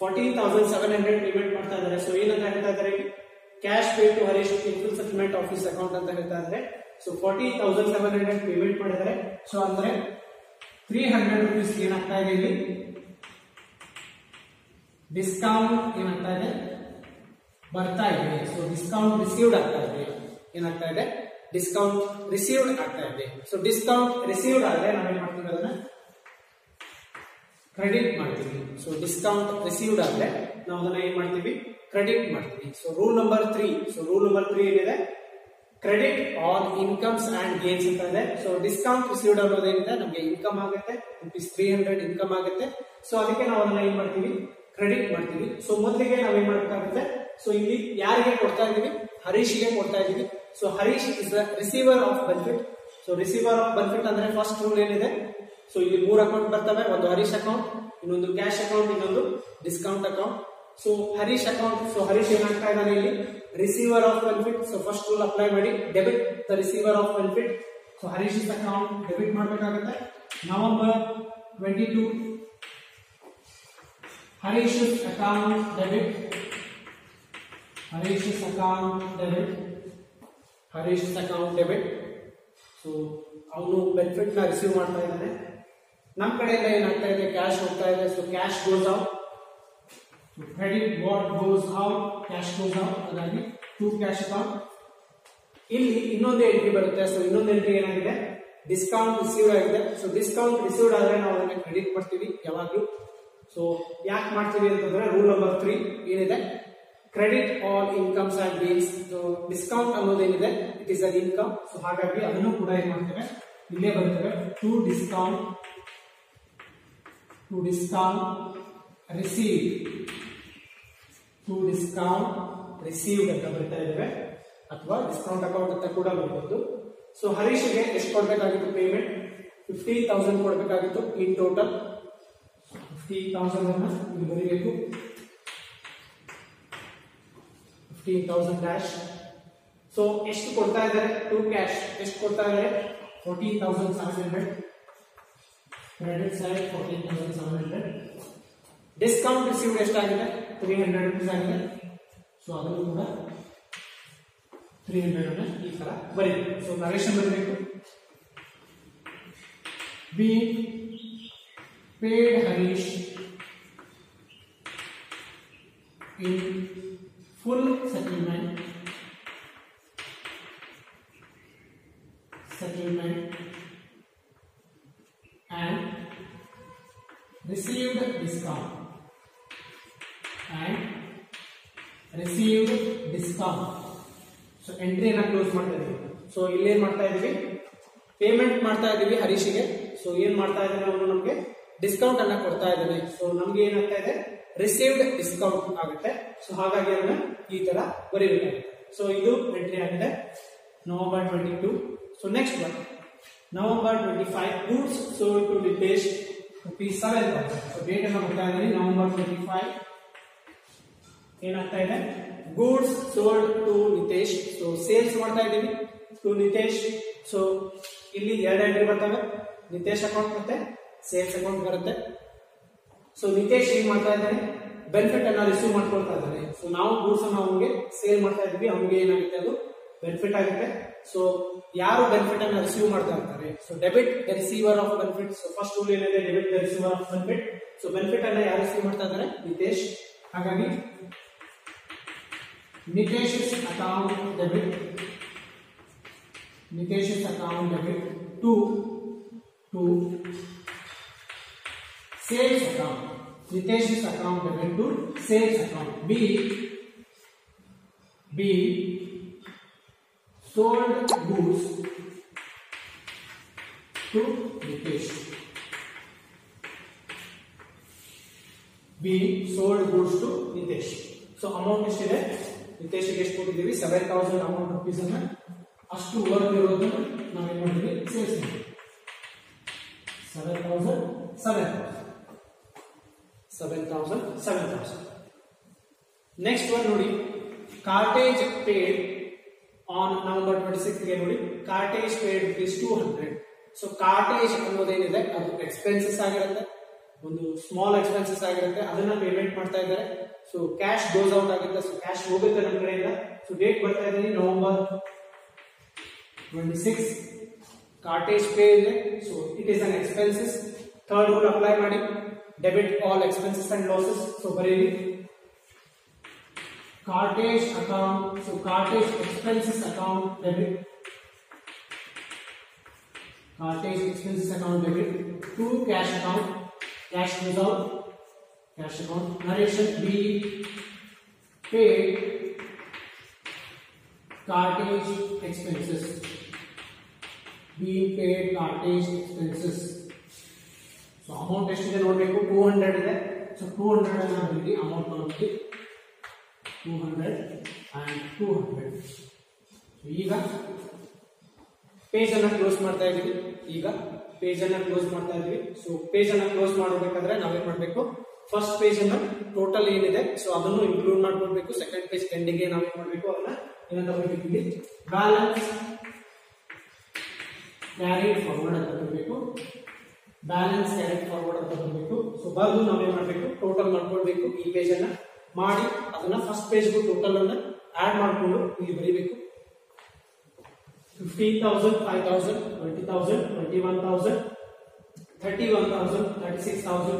14,700 ಪೇಮೆಂಟ್ ಮಾಡ್ತಾ ಇದ್ದಾರೆ. ಸೊ ಏನಂತ ಹೇಳ್ತಾ ಇದ್ದಾರೆ, cash paid to Harish in full settlement of his account ಅಂತ ಹೇಳ್ತಾ ಇದ್ದಾರೆ. ಸೊ 40,700 ಪೇಮೆಂಟ್ ಮಾಡಿದ್ದಾರೆ. ಸೊ ಅಂದ್ರೆ 300 ರೂಪೀಸ್ ಏನಾಗ್ತಾ ಇದೆ ಇಲ್ಲಿ, ಡಿಸ್ಕೌಂಟ್ ಏನಾಗ್ತಾ ಇದೆ, ಬರ್ತಾ ಇದೆ. ಸೊ ಡಿಸ್ಕೌಂಟ್ ರಿಸೀವ್ಡ್ ಆಗ್ತಾ ಇದೆ, ಏನಾಗ್ತಾ ಇದೆ, ಡಿಸ್ಕೌಂಟ್ ರಿಸೀವ್ಡ್ ಆಗ್ತಾ ಇದೆ. ಸೊ ಡಿಸ್ಕೌಂಟ್ ರಿಸೀವ್ಡ್ ಆದ್ರೆ ನಾವೇನ್ ಮಾಡ್ತೀವಿ, ಅದನ್ನ ಕ್ರೆಡಿಟ್ ಮಾಡ್ತೀವಿ. ಸೊ ಡಿಸ್ಕೌಂಟ್ ರಿಸೀವ್ಡ್ ಆದ್ರೆ ನಾವು ಅದನ್ನ ಏನ್ ಮಾಡ್ತೀವಿ, ಕ್ರೆಡಿಟ್ ಮಾಡ್ತೀವಿ. So rule number 3. So rule number 3 ಏನಿದೆ, credit all incomes and gains ಅಂತ ಇದೆ. ಸೊ ಡಿಸ್ಕೌಂಟ್ ರಿಸೀವ್ಡ್ ಅನ್ನೋದೇನಿದೆ ನಮಗೆ ಇನ್ಕಮ್ ಆಗುತ್ತೆ, ₹300 ಇನ್ಕಮ್ ಆಗುತ್ತೆ. ಸೊ ಅದಕ್ಕೆ ನಾವು ಅದನ್ನ ಏನ್ ಮಾಡ್ತೀವಿ, ಕ್ರೆಡಿಟ್ ಮಾಡ್ತೀವಿ. ಸೊ ಮೊದಲಿಗೆ ನಾವ್ ಏನ್ ಮಾಡ್ಬೇಕಾಗುತ್ತೆ, ಸೊ ಇಲ್ಲಿ ಯಾರಿಗೆ ಕೊಡ್ತಾ ಇದೀವಿ, ಹರೀಶ್ಗೆ ಕೊಡ್ತಾ ಇದೀವಿ. So Harish is the receiver of benefit. So receiver of benefit ಅಂದ್ರೆ ಫಸ್ಟ್ ರೂಲ್ ಏನಿದೆ, ಸೊ ಇಲ್ಲಿ 3 ಅಕೌಂಟ್ ಬರ್ತವೆ, ಒಂದು ಹರೀಶ್ ಅಕೌಂಟ್, ಇನ್ನೊಂದು ಕ್ಯಾಶ್ ಅಕೌಂಟ್, ಇನ್ನೊಂದು discount account. So Harish account, so Harish ಏನಾಗ್ತಾ ಇದ್ದಾನೆ ಇಲ್ಲಿ, receiver of benefit. So first rule apply ಮಾಡಿ, debit the receiver of benefit. So Harish account debit ಮಾಡಬೇಕಾಗುತ್ತೆ. November 22 Harish account debit, Harish account debit, Harish account debit. So ಅವನು benefit ನ receive ಮಾಡ್ತಾ ಇದ್ದಾನೆ. ನಮ್ಮ ಕಡೆಯಿಂದ ಏನಾಗ್ತಾ ಇದೆ, ಕ್ಯಾಶ್ ಹೋಗ್ತಾ ಇದೆ. So cash goes out, credit what goes out, cash goes out. ಹಾಗಾಗಿ ಟು ಕ್ಯಾಶ್ ಅಕೌಂಟ್. ಇಲ್ಲಿ ಇನ್ನೊಂದು ಎಂಟ್ರಿ ಬರುತ್ತೆ. ಸೊ ಇನ್ನೊಂದು ಎಂಟ್ರಿ ಏನಾಗಿದೆ, ಡಿಸ್ಕೌಂಟ್ ರಿಸೀವ್ಡ್ ಆಗಿದೆ. ಸೊ ಡಿಸ್ಕೌಂಟ್ ರಿಸೀವ್ಡ್ ಆದ್ರೆ ನಾವು ಅದನ್ನ ಕ್ರೆಡಿಟ್ ಮಾಡ್ತೀವಿ ಯಾವಾಗ್ಲೂ. ಸೊ ಯಾಕೆ ಮಾಡ್ತೀವಿ ಅಂತಂದ್ರೆ ರೂಲ್ ನಂಬರ್ 3 ಏನಿದೆ, credit all incomes and gains. So discount ಅನ್ನೋದೇನಿದೆ it is an income. So ಹಾಗಾಗಿ ಅದನ್ನು ಕೂಡ ಏನ್ ಮಾಡ್ತೇವೆ, ಇಲ್ಲೇ ಬರ್ತೇವೆ, to discount receive, to discount received ಅಂತ ಬರ್ತಾ ಇದ್ದೇವೆ, ಅಥವಾ ಡಿಸ್ಕೌಂಟ್ ಅಕೌಂಟ್ ಅಂತ ಕೂಡ ಬರ್ಬೋದು. ಸೊ ಹರೀಶ್ಗೆ ಎಷ್ಟು ಕೊಡಬೇಕಾಗಿತ್ತು ಪೇಮೆಂಟ್, 50,000 ಕೊಡಬೇಕಾಗಿತ್ತು ಇನ್ ಟೋಟಲ್. 50,000 ಅನ್ನ ಇಲ್ಲಿ ಬರೀಬೇಕು, 15,000 ಡ್ಯಾಶ್. ಸೊ ಎಷ್ಟು ಕೊಡ್ತಾ ಇದ್ದಾರೆ, ಟು ಕ್ಯಾಶ್ ಎಷ್ಟು ಕೊಡ್ತಾ ಇದ್ದಾರೆ, 14,700. Credit side 14,700. ಡಿಸ್ಕೌಂಟ್ ರಿಸೀವ್ಡ್ ಎಷ್ಟಾಗಿದೆ, 300 rupees ಆಗಿದೆ. ಸೊ ಅದನ್ನು ಕೂಡ 300 ಅನ್ನ ಈ ತರ ಬರೀಬೇಕು. ಸೊ ನರೇಶನ್ ಬರಬೇಕು, be paid Harish in full settlement and received discount so ಎಂಟ್ರಿಯನ್ನ ಕ್ಲೋಸ್ ಮಾಡ್ತಾ ಇದೀವಿ. ಸೊ ಇಲ್ಲೇನ್ ಮಾಡ್ತಾ ಇದೀವಿ, ಪೇಮೆಂಟ್ ಮಾಡ್ತಾ ಇದೀವಿ ಹರೀಶ್ಗೆ. ಸೊ ಏನ್ ಮಾಡ್ತಾ ಇದ್ದಾನೆ, ಅವನು ನಮ್ಗೆ ಡಿಸ್ಕೌಂಟ್ ಅನ್ನ ಕೊಡ್ತಾ ಇದ್ದಾನೆ. ಸೊ ನಮ್ಗೆ ಏನಾಗ್ತಾ ಇದೆ, ರಿಸೀವ್ಡ್ ಡಿಸ್ಕೌಂಟ್ ಆಗುತ್ತೆ. ಸೊ ಹಾಗಾಗಿ ಅದನ್ನ ಈ ತರ ಬರೀಬೇಕಾಗುತ್ತೆ. ಸೊ ಇದು ಎಂಟ್ರಿ ಆಗಿದೆ November 22. So next one November 25, goods sold to Nitesh ₹7,000. So date ಅನ್ನ ಕೊಡ್ತಾ ಇದ್ದೀನಿ, ನವೆಂಬರ್ 25. ಏನಾಗ್ತಾ ಇದೆ, goods sold to Nitesh. So sales ಮಾಡ್ತಾ ಇದ್ದೀವಿ ಟು ನಿತೇಶ್. ಸೊ ಇಲ್ಲಿ 2 ಎಂಟ್ರಿ ಬರ್ತವೆ, ನಿತೇಶ್ ಅಕೌಂಟ್ ಮತ್ತೆ ಸೇಲ್ಸ್ ಅಕೌಂಟ್ ಬರುತ್ತೆ. ಸೊ ನಿತೇಶ್ ಏನ್ ಮಾಡ್ತಾ ಇದ್ದಾನೆ, ಬೆನಿಫಿಟ್ ಅನ್ನ ರಿಸೀವ್ ಮಾಡ್ಕೊಳ್ತಾ ಇದ್ದಾನೆ. ಸೊ ನಾವು ಗೂಡ್ಸ್ ಅನ್ನ ಅವನಿಗೆ ಸೇಲ್ ಮಾಡ್ತಾ ಇದ್ವಿ, ಅವನಿಗೆ ಏನಾಗುತ್ತೆ, ಅದು ಬೆನಿಫಿಟ್ ಆಗುತ್ತೆ. ಸೊ ಯಾರು ಬೆನಿಫಿಟ್ ಅನ್ನ ರಿಸೀವ್ ಮಾಡ್ತಾ ಇರ್ತಾರೆ, so debit the receiver of benefit. So first rule ಏನಿದೆ, debit the receiver of benefit. So benefit ಅನ್ನ ಯಾರು ರಿಸೀವ್ ಮಾಡ್ತಾ ಇದ್ದಾರೆ, ನಿತೇಶ್. ಹಾಗಾಗಿ Nitesh account debit, Nitesh account debit to sales account, Nitesh account debit to sales account. Be sold goods to Nitesh. B sold goods to Nitesh. So amount ಎಷ್ಟಿದೆ, ನಿತೇಶ್ ಗೆ ಎಷ್ಟು ಕೊಟ್ಟಿದ್ದೀವಿ, 7,000 amount rupees ಅನ್ನ. ಅಷ್ಟು ವರ್ಕ್ ಇರೋದನ್ನ ನಾವೇನ್ ಮಾಡಿದ್ವಿ, ಸೇಲ್ಸ್ ಮಾಡಿದ್ವಿ. 7,000. ನೆಕ್ಸ್ಟ್ ಒನ್ ನೋಡಿ, ಕಾರ್ಟೇಜ್ ಪೇಡ್ ಆನ್ ನವೆಂಬರ್ 26 ಗೆ ನೋಡಿ, ಕಾರ್ಟೇಜ್ ಪೇಡ್ ₹200. ಸೊ ಕಾರ್ಟೇಜ್ ಅನ್ನೋದೇನಿದೆ ಅದು ಎಕ್ಸ್ಪೆನ್ಸಸ್ ಆಗಿರುತ್ತೆ, ಒಂದು ಸ್ಮಾಲ್ ಎಕ್ಸ್ಪೆನ್ಸಸ್ ಆಗಿರುತ್ತೆ, ಅದನ್ನ ಪೇಮೆಂಟ್ ಮಾಡ್ತಾ ಇದ್ದಾರೆ. ಸೊ ಕ್ಯಾಶ್ ಗೋಸ್ ಔಟ್ ಆಗುತ್ತೆ. ಸೊ ಕ್ಯಾಶ್ ಹೋಗುತ್ತೆ ನಮ್ಮ ಕಡೆಯಿಂದ. ಸೊ ಡೇಟ್ ಬರ್ತಾ ಇದೆ ನವೆಂಬರ್ 26. ಕಾರ್ಟೇಜ್ ಪೇ ಇದೆ. So it is an expenses. Third rule apply ಮಾಡಿ, debit all expenses and losses. So ಬರೀರಿ Cartage account, so Cartage expenses account debit, Cartage expenses account debit to cash account, cash goes out, cash account. Narration B, paid cartage expenses, being paid cartage expenses. So amount ಎಷ್ಟಿದೆ ನೋಡಬೇಕು, 200 ಇದೆ. So 200 ಅನ್ನು ಬರೀರಿ, amount ನೋಡಿ 200 and 200. So ಈಗ page ಅನ್ನ close ಮಾಡ್ತಾ ಇದೀವಿ. ಸೊ ಪೇಜ್ ಅನ್ನ ಕ್ಲೋಸ್ ಮಾಡಬೇಕಾದ್ರೆ ನಾವೇನ್ ಮಾಡಬೇಕು, ಫಸ್ಟ್ ಪೇಜ್ ಅನ್ನ ಟೋಟಲ್ ಏನಿದೆ ಸೊ ಅದನ್ನು ಇನ್ಕ್ಲೂಡ್ ಮಾಡ್ಕೊಳ್ಬೇಕು. ಸೆಕೆಂಡ್ ಪೇಜ್ ಎಂಡಿಗೆ ನಾವೇನ್ ಮಾಡಬೇಕು, ಅದನ್ನ ಏನಂತ ಬರೀಬೇಕು, ಬ್ಯಾಲೆನ್ಸ್ ಕ್ಯಾರಿಡ್ ಫಾರ್ವರ್ಡ್ ಅಂತ ಬರಬೇಕು. ಸೊ ಬರೆದು ನಾವೇನ್ ಮಾಡಬೇಕು, ಟೋಟಲ್ ಮಾಡ್ಕೊಳ್ಬೇಕು. ಈ ಪೇಜ್ ಅನ್ನ ಮಾಡಿ ಅದನ್ನ ಫಸ್ಟ್ ಪೇಜ್ಗೂ ಟೋಟಲ್ ಅನ್ನ ಆಡ್ ಮಾಡಿಕೊಂಡು ಇಲ್ಲಿ ಬರೀಬೇಕು. 15,000, 5,000, 20,000, 21,000, 31,000, 36,000,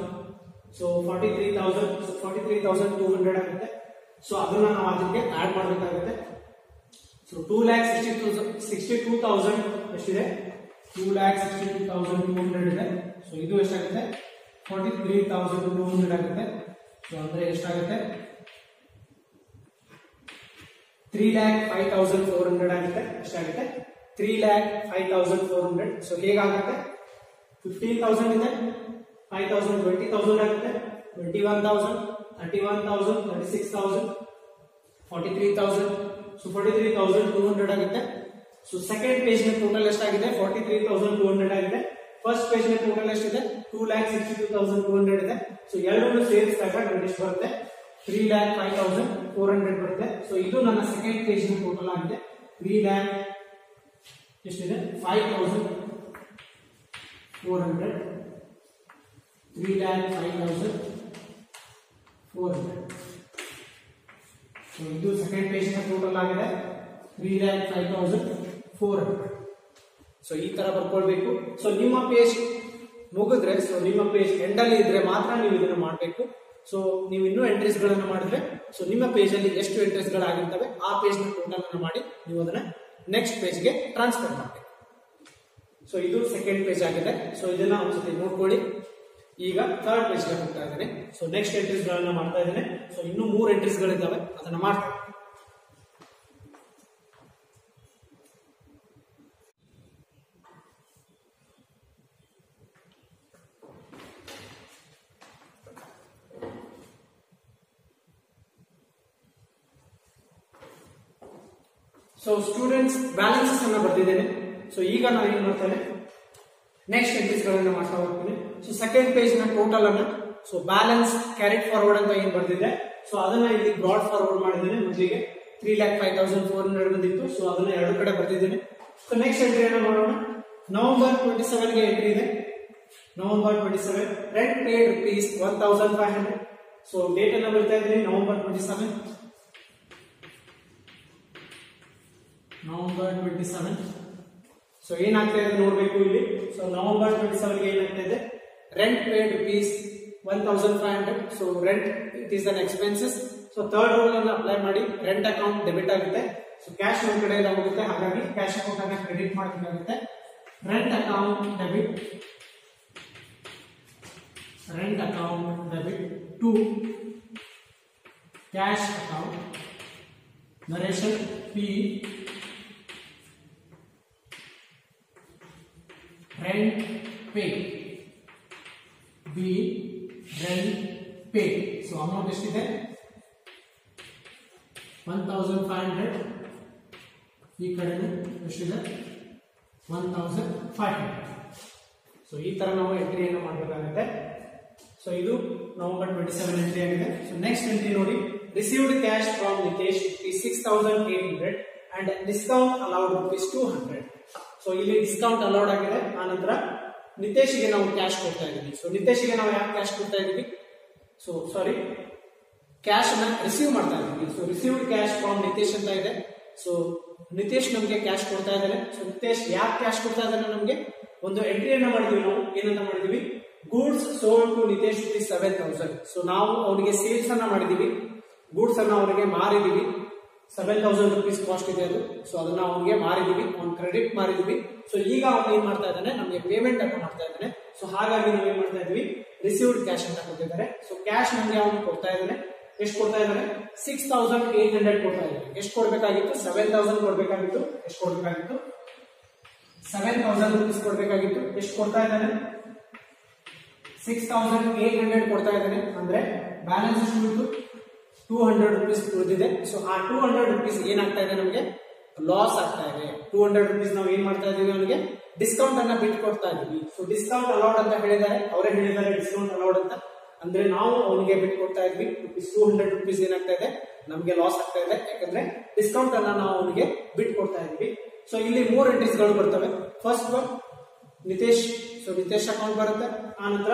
so 43,000, so 43,200 ಆಗುತ್ತೆ. ಸೊ ಅದನ್ನ ನಾವು ಅದಕ್ಕೆ ಆಡ್ ಮಾಡಬೇಕಾಗುತ್ತೆ. ಸೊ 2,62,000 ಎಷ್ಟಿದೆ, 2,62,200 ಇದೆ. ಸೊ ಇದು ಎಷ್ಟಾಗುತ್ತೆ, 43,200 ಆಗುತ್ತೆ. ಸೊ ಅಂದ್ರೆ ಎಷ್ಟಾಗುತ್ತೆ, 3,05,400 ಆಗುತ್ತೆ. ಎಷ್ಟಾಗುತ್ತೆ, 3,05,400. ಸೊ ಹೇಗಾಗುತ್ತೆ, 15,000 ಇದೆ, 5,000, 20,000 ಆಗುತ್ತೆ, 21,000, 31,000, 36,000, 43,000. ಸೊ 43,200 ಆಗುತ್ತೆ. ಸೊ ಸೆಕೆಂಡ್ ಪೇಜ್ ನ ಟೋಟಲ್ ಎಷ್ಟಾಗಿದೆ, 43,200 ಆಗಿದೆ. ಫಸ್ಟ್ ಪೇಜ್ ನ ಟೋಟಲ್ ಎಷ್ಟಿದೆ, 2,62,200 ಇದೆ. ಸೊ ಎರಡನ್ನೂ ಸೇರಿಸಿದಾಗ ನಮಗೆ ಎಷ್ಟು ಬರುತ್ತೆ, 3,05,400 ಬರುತ್ತೆ. ಸೊ ಇದು ನನ್ನ ಸೆಕೆಂಡ್ ಪೇಜ್ ನ ಟೋಟಲ್ ಆಗಿದೆ. 3,00,000 ಎಷ್ಟಿದೆ, 5,400, 3,05,400. ಸೊ ಇದು ಸೆಕೆಂಡ್ ಪೇಜ್ ನ ಟೋಟಲ್ ಆಗಿದೆ, 3,05,400. ಸೊ ಈ ತರ ಬರ್ಕೊಳ್ಬೇಕು. ಸೊ ನಿಮ್ಮ ಪೇಜ್ ಮುಗಿದ್ರೆ, ಸೊ ನಿಮ್ಮ ಪೇಜ್ ಎಂಡ್ ಅಲ್ಲಿ ಇದ್ರೆ ಮಾತ್ರ ನೀವು ಇದನ್ನ ಮಾಡಬೇಕು. ಸೊ ನೀವು ಇನ್ನೂ ಎಂಟ್ರೀಸ್ ಗಳನ್ನ ಮಾಡಿದ್ರೆ, ಸೊ ನಿಮ್ಮ ಪೇಜ್ ಅಲ್ಲಿ ಎಷ್ಟು ಎಂಟ್ರೀಸ್ ಗಳಾಗಿರ್ತವೆ ಆ ಪೇಜ್ ನ ಟೋಟಲ್ ಅನ್ನು ಮಾಡಿ ನೀವು ಅದನ್ನ ನೆಕ್ಸ್ಟ್ ಪೇಜ್ ಗೆ ಟ್ರಾನ್ಸ್ಫರ್ ಮಾಡಬೇಕು. ಸೊ ಇದು ಸೆಕೆಂಡ್ ಪೇಜ್ ಆಗಿದೆ. ಸೊ ಇದನ್ನ ಒಂದ್ಸತಿ ನೋಡ್ಕೊಳ್ಳಿ. ಈಗ ಥರ್ಡ್ ಪೇಜ್ ಗೆ ಹೋಗ್ತಾ ಇದ್ದೇನೆ. ಸೊ ನೆಕ್ಸ್ಟ್ ಎಂಟ್ರೀಸ್ ಗಳನ್ನ ಮಾಡ್ತಾ ಇದ್ದೇನೆ. ಸೊ ಇನ್ನೂ 3 ಎಂಟ್ರೀಸ್ ಗಳಿದ್ದಾವೆ, ಅದನ್ನ ಮಾಡ್ತೀನಿ. ಸೊ ಸ್ಟೂಡೆಂಟ್ಸ್ ಬ್ಯಾಲೆನ್ಸಸ್ ಅನ್ನ ಬರ್ತಿದ್ದೇನೆ. ಸೊ ಈಗ ನಾನು ಏನ್ ಮಾಡ್ತೇನೆ, ನೆಕ್ಸ್ಟ್ ಎಂಟ್ರೀಸ್ ಗಳನ್ನ ಮಾಡ್ತಾ ಹೋಗ್ತೀನಿ. ಸೊ ಸೆಕೆಂಡ್ ಪೇಜ್ ನ ಟೋಟಲ್ ಅನ್ನ, ಸೊ ಬ್ಯಾಲೆನ್ಸ್ ಕ್ಯಾರಿಡ್ ಫಾರ್ವರ್ಡ್ ಅಂತ ಏನ್ ಬರ್ತಿದೆ, ಸೊ ಅದನ್ನ ಇಲ್ಲಿ ಬ್ರಾಡ್ ಫಾರ್ವರ್ಡ್ ಮಾಡಿದ್ದೇನೆ. ಮೊದಲಿಗೆ 3,05,400 ಬಂದಿತ್ತು. ಸೊ ಅದನ್ನ ಎರಡು ಕಡೆ ಬರ್ತಿದ್ದೇನೆ. ಸೊ ನೆಕ್ಸ್ಟ್ ಎಂಟ್ರಿ ಅನ್ನ ಮಾಡೋಣ. ನವೆಂಬರ್ 27 ಗೆ ಎಂಟ್ರಿ ಇದೆ. November 27 rent paid rupees 1,500. So date ಅನ್ನ ಬರ್ತಾ ಇದ್ದೀನಿ, ನವೆಂಬರ್ 27. ನವೆಂಬರ್ 27. ಸೊ ಏನಾಗ್ತಾ ಇದೆ ನೋಡ್ಬೇಕು ಇಲ್ಲಿ. ಸೊ ನವೆಂಬರ್ 27 ಗೆ ಏನಾಗ್ತಾ ಇದೆ, rent paid rupees 1,500. So rent it is an expenses. So third rule ಅನ್ನು ಅಪ್ಲೈ ಮಾಡಿ, ರೆಂಟ್ ಅಕೌಂಟ್ ಡೆಬಿಟ್ ಆಗುತ್ತೆ. ಸೊ ಕ್ಯಾಶ್ ಒಂದ್ ಕಡೆ ಹೋಗುತ್ತೆ, ಹಾಗಾಗಿ ಕ್ಯಾಶ್ ಅಕೌಂಟ್ ಅನ್ನ ಕ್ರೆಡಿಟ್ ಮಾಡಬೇಕಾಗುತ್ತೆ. Rent account debit to cash account. Narration P, rent paid, B, rent paid. So amount ಎಷ್ಟಿದೆ, 1,500. ಈ ಕಡೆ ಎಷ್ಟಿದೆ, 1,500. ಸೊ ಈ ತರ ನಾವು ಎಂಟ್ರಿಯನ್ನು ಮಾಡಬೇಕಾಗುತ್ತೆ. ಸೊ ಇದು ನವೆಂಬರ್ 27 ಎಂಟ್ರಿ ಆಗಿದೆ. ಸೊ ನೆಕ್ಸ್ಟ್ ಎಂಟ್ರಿ ನೋಡಿ, received cash from Nitesh ₹6,800 and discount allowed ₹200. So ಇಲ್ಲಿ ಡಿಸ್ಕೌಂಟ್ ಅಲೌಡ್ ಆಗಿದೆ. ಆನಂತರ ನಿತೇಶ್ಗೆ ನಾವು ಕ್ಯಾಶ್ ಕೊಡ್ತಾ ಇದ್ದೀವಿ. ಸೊ ನಿತೇಶ್ಗೆ ನಾವು ಯಾಕೆ ಕ್ಯಾಶ್ ಕೊಡ್ತಾ ಇದ್ದೀವಿ, ಸೊ ಸಾರಿ ಕ್ಯಾಶ್ ಅನ್ನ ರಿಸೀವ್ ಮಾಡ್ತಾ ಇದ್ದೀವಿ. So received cash from Nitesh ಅಂತ ಇದೆ. ಸೊ ನಿತೇಶ್ ನಮಗೆ ಕ್ಯಾಶ್ ಕೊಡ್ತಾ ಇದ್ದಾರೆ. ಸೊ ನಿತೇಶ್ ಯಾಕೆ ಕ್ಯಾಶ್ ಕೊಡ್ತಾ ಇದ್ದಾರೆ, ನಮಗೆ ಒಂದು ಎಂಟ್ರಿಯನ್ನ ಮಾಡಿದ್ವಿ. ನಾವು ಏನಂತ ಮಾಡಿದ್ವಿ, goods sold to Nitesh ₹7,000. So ನಾವು ಅವರಿಗೆ ಸೇಲ್ಸ್ ಅನ್ನ ಮಾಡಿದೀವಿ, ಗೂಡ್ಸ್ ಅನ್ನ ಅವರಿಗೆ ಮಾರಿದೀವಿ. ₹7,000 ಕಾಸ್ಟ್ ಇದೆ ಅದು. ಸೊ ಅದನ್ನ ಅವನಿಗೆ ಮಾರಿದೀವಿ, ಅವ್ನು ಕ್ರೆಡಿಟ್ ಮಾರಿದೀವಿ. ಸೊ ಈಗ ಅವನು ಏನ್ ಮಾಡ್ತಾ ಇದ್ದಾನೆ, ನಮಗೆ ಪೇಮೆಂಟ್ ಅನ್ನು ಮಾಡ್ತಾ ಇದ್ದಾನೆ. ಸೊ ಹಾಗಾಗಿ ನಾವು ಏನ್ ಮಾಡ್ತಾ ಇದ್ವಿ, ರಿಸೀವ್ಡ್ ಕ್ಯಾಶ್ ಅಂತ ಕೊಟ್ಟಿದ್ದಾರೆ. ಸೊ ಕ್ಯಾಶ್ ನಮ್ಗೆ ಅವನು ಕೊಡ್ತಾ ಇದ್ದಾನೆ. ಎಷ್ಟು ಕೊಡ್ತಾ ಇದ್ದಾರೆ? 6800 ಕೊಡ್ತಾ ಇದ್ದಾರೆ. ಎಷ್ಟು ಕೊಡ್ಬೇಕಾಗಿತ್ತು? 7000 ಕೊಡ್ಬೇಕಾಗಿತ್ತು. ಎಷ್ಟು ಕೊಡ್ಬೇಕಾಗಿತ್ತು? 7000 rupees ಕೊಡ್ಬೇಕಾಗಿತ್ತು. ಎಷ್ಟು ಕೊಡ್ತಾ ಇದ್ದಾನೆ? 6800 ಕೊಡ್ತಾ ಇದ್ದಾನೆ. ಅಂದ್ರೆ ಬ್ಯಾಲೆನ್ಸ್ ಎಷ್ಟು ಉಳಿತು? 200 rupees ಉಳಿದಿದೆ. ಸೊ ಆ 200 rupees ಏನಾಗ್ತಾ ಇದೆ? ನಮಗೆ ಲಾಸ್ ಆಗ್ತಾ ಇದೆ. 200 rupees ನಾವು ಏನ್ ಮಾಡ್ತಾ ಇದೀವಿ? ಅವನಿಗೆ ಡಿಸ್ಕೌಂಟ್ ಅನ್ನ ಬಿಟ್ಟು ಕೊಡ್ತಾ ಇದೀವಿ. ಸೊ ಡಿಸ್ಕೌಂಟ್ ಅಲೌಡ್ ಅಂತ ಹೇಳಿದ್ದಾರೆ, ಅವರೇ ಹೇಳಿದ್ದಾರೆ ಡಿಸ್ಕೌಂಟ್ ಅಲೌಡ್ ಅಂತ. ಅಂದ್ರೆ ನಾವು ಅವನಿಗೆ ಬಿಟ್ಟು ಕೊಡ್ತಾ ಇದ್ವಿ. 200 rupees ಏನಾಗ್ತಾ ಇದೆ? ನಮಗೆ ಲಾಸ್ ಆಗ್ತಾ ಇದೆ. ಯಾಕಂದ್ರೆ ಡಿಸ್ಕೌಂಟ್ ಅನ್ನ ನಾವು ಅವನಿಗೆ ಬಿಟ್ಟು ಕೊಡ್ತಾ ಇದೀವಿ. ಸೊ ಇಲ್ಲಿ 3 ಎಂಟ್ರೀಸ್ ಗಳು ಬರ್ತವೆ. First one Nitesh. So Nitesh account ಬರುತ್ತೆ, ಆನಂತರ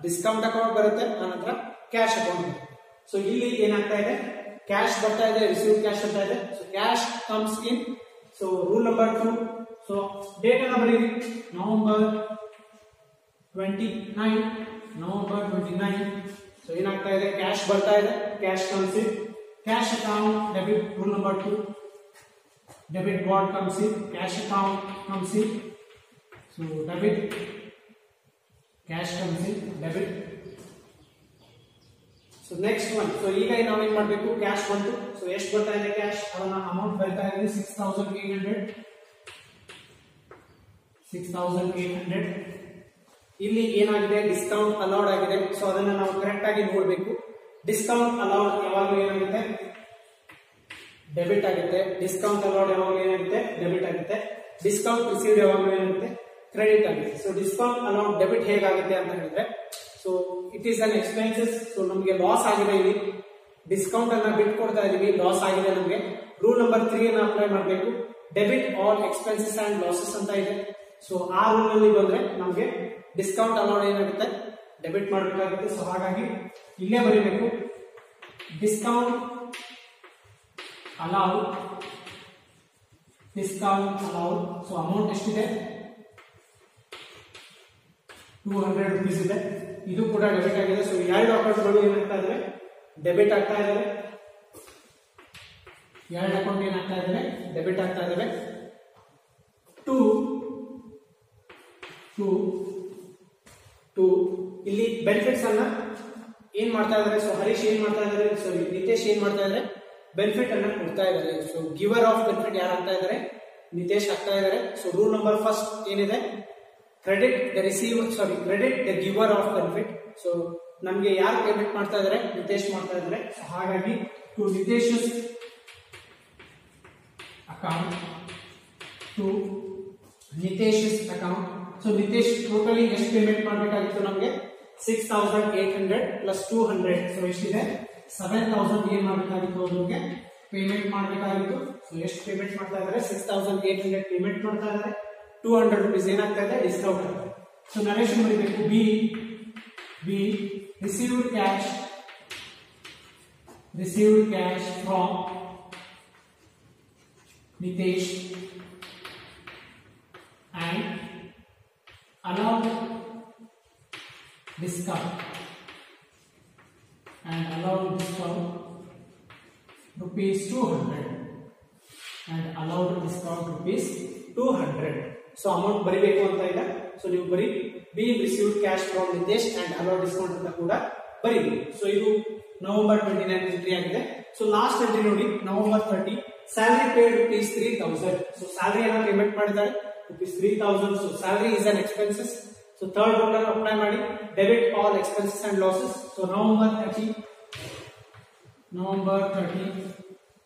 ಡಿಸ್ಕೌಂಟ್ ಅಕೌಂಟ್ ಬರುತ್ತೆ, ಆನಂತರ ಕ್ಯಾಶ್ ಅಕೌಂಟ್. ಸೊ ಇಲ್ಲಿ ಏನಾಗ್ತಾ ಇದೆ? ಕ್ಯಾಶ್ ಬರ್ತಾ ಇದೆ, ರಿಸೀವ್ ಕ್ಯಾಶ್ ಅಂತ ಇದೆ. So cash comes in. So rule number 2. So date ಅನ್ನ ಬರೀರಿ. ನವೆಂಬರ್ 29. ಸೊ ಏನಾಗ್ತಾ ಇದೆ? ಕ್ಯಾಶ್ ಬರ್ತಾ ಇದೆ, cash comes in. Cash account debit. Rule number 2. Debit what comes in? Cash account comes in. So debit, cash comes in, debit. So next one. So ಈಗ ನಾವು ಏನು ಮಾಡಬೇಕು? ಕ್ಯಾಶ್ ಬಂತು. ಸೊ ಎಷ್ಟು ಬರ್ತಾ ಇದೆ ಕ್ಯಾಶ್? ಅದನ್ನ ಅಮೌಂಟ್ ಬರ್ತಾ ಇದೆ 6800. ಇಲ್ಲಿ ಏನಾಗಿದೆ? ಡಿಸ್ಕೌಂಟ್ ಅಲೌಡ್ ಆಗಿದೆ. ಸೊ ಅದನ್ನ ನಾವು ಕರೆಕ್ಟ್ ಆಗಿ ನೋಡಬೇಕು. ಡಿಸ್ಕೌಂಟ್ ಅಲೌಡ್ ಯಾವಾಗಲೂ ಏನಾಗುತ್ತೆ? ಡೆಬಿಟ್ ಆಗುತ್ತೆ. ಡಿಸ್ಕೌಂಟ್ ಅಲೌಡ್ ಯಾವಾಗಲೂ ಏನಾಗುತ್ತೆ? ಡೆಬಿಟ್ ಆಗುತ್ತೆ. ಡಿಸ್ಕೌಂಟ್ ರಿಸೀವ್ಡ್ ಯಾವಾಗಲೂ ಏನಾಗುತ್ತೆ? ಕ್ರೆಡಿಟ್ ಆಗುತ್ತೆ. ಸೊ ಡಿಸ್ಕೌಂಟ್ ಅಲೌಡ್ ಡೆಬಿಟ್ ಹೇಗಾಗುತ್ತೆ ಅಂತ ಹೇಳಿದ್ರೆ, so it is an expenses. So ನಮಗೆ ಲಾಸ್ ಆಗಿದೆ. ಇಲ್ಲಿ ಡಿಸ್ಕೌಂಟ್ ಅನ್ನ ಬಿಟ್ಟು ಕೊಡ್ತಾ ಇದೀವಿ, ಲಾಸ್ ಆಗಿದೆ ನಮಗೆ. ರೂಲ್ ನಂಬರ್ 3 ಅನ್ನ ಅಪ್ಲೈ ಮಾಡಬೇಕು. Debit all expenses and losses ಅಂತ ಇದೆ. ಸೊ ಆ ರೂಲ್ ನಲ್ಲಿ ಬಂದ್ರೆ ನಮಗೆ ಡಿಸ್ಕೌಂಟ್ ಅಲೌಡ್ ಏನಾಗುತ್ತೆ? ಡೆಬಿಟ್ ಮಾಡಬೇಕಾಗುತ್ತೆ. ಸೊ ಹಾಗಾಗಿ ಇಲ್ಲೇ ಬರೀಬೇಕು ಡಿಸ್ಕೌಂಟ್ ಅಲೌಡ್. ಸೊ ಅಮೌಂಟ್ ಎಷ್ಟಿದೆ? 200 rupees ಇದೆ. ಇದು ಕೂಡ ಡೆಬಿಟ್ ಆಗಿದೆ. ಸೊ ಎರಡು ಅಕೌಂಟ್ಗಳು ಏನಾಗ್ತಾ ಇದಾವೆ? ಡೆಬಿಟ್ ಆಗ್ತಾ ಇದಾವೆ. ಎರಡು ಅಕೌಂಟ್ ಏನಾಗ್ತಾ ಇದಾವೆ? ಡೆಬಿಟ್ ಆಗ್ತಾ ಇದಾವೆ. ಟು ಇಲ್ಲಿ ಬೆನಿಫಿಟ್ಸ್ ಅನ್ನ ಏನ್ ಮಾಡ್ತಾ ಇದಾರೆ? ಸೊ ಹರೀಶ್ ಏನ್ ಮಾಡ್ತಾ ಇದಾರೆ? ಸೊ ನಿತೇಶ್ ಏನ್ ಮಾಡ್ತಾ ಇದಾರೆ? ಬೆನಿಫಿಟ್ ಅನ್ನ ಕೊಡ್ತಾ ಇದ್ದಾರೆ. ಸೊ ಗಿವರ್ ಆಫ್ ಬೆನಿಫಿಟ್ ಯಾರು ಆಗ್ತಾ ಇದ್ದಾರೆ? ನಿತೇಶ್ ಆಗ್ತಾ ಇದ್ದಾರೆ. ಸೊ ರೂಲ್ ನಂಬರ್ ಫಸ್ಟ್ ಏನಿದೆ? Credit the ಗಿವರ್ of benefit. So ನಮ್ಗೆ ಯಾರು ಪೇಮೆಂಟ್ ಮಾಡ್ತಾ ಇದ್ದಾರೆ? ನಿತೇಶ್ ಮಾಡ್ತಾ ಇದ್ದಾರೆ. ಸೊ ಹಾಗಾಗಿ to Nitesh account. So Nitesh totally ಎಷ್ಟು ಪೇಮೆಂಟ್ ಮಾಡಬೇಕಾಗಿತ್ತು ನಮ್ಗೆ? 6800 ಪ್ಲಸ್ 200. ಸೊ ಎಷ್ಟಿದೆ? 7000 ಏನ್ ಮಾಡಬೇಕಾಗಿತ್ತು? ಅವ್ರಿಗೆ ಪೇಮೆಂಟ್ ಮಾಡಬೇಕಾಗಿತ್ತು. ಸೊ ಎಷ್ಟು ಪೇಮೆಂಟ್ ಮಾಡ್ತಾ ಇದ್ದಾರೆ? 6800 ಪೇಮೆಂಟ್ ಮಾಡ್ತಾ ಇದ್ದಾರೆ. 200 rupees ಏನಾಗ್ತಾ ಇದೆ? ಡಿಸ್ಕೌಂಟ್ ಆಗುತ್ತೆ. ಸೊ ನರೇಶನ್ ಬರೀಬೇಕು. B received cash from Nitesh and allowed discount rupees 200 and allowed discount rupees 200. So amount ಬರಿಬೇಕು ಅಂತ ಇಲ್ಲ. ಸೊ ನೀವು ಬರೀ B received cash from Nitesh and allowed discount ಅಂತ ಕೂಡ ಬರೀರಿ. ಸೊ ಇದು ನವೆಂಬರ್ 29 ಎಂಟ್ರಿ ಆಗಿದೆ. ಸೊ ಲಾಸ್ಟ್ ಎಂಟ್ರಿ ನೋಡಿ, November 30 salary paid rupees 3000. So salary ಅನ್ನ ಪೇಮೆಂಟ್ ಮಾಡಿದ್ದಾರೆ rupees 3000. So salary is an expenses. So third rule ಅನ್ನು ಅಪ್ಲೈ ಮಾಡಿ. Debit all expenses and losses. So November 30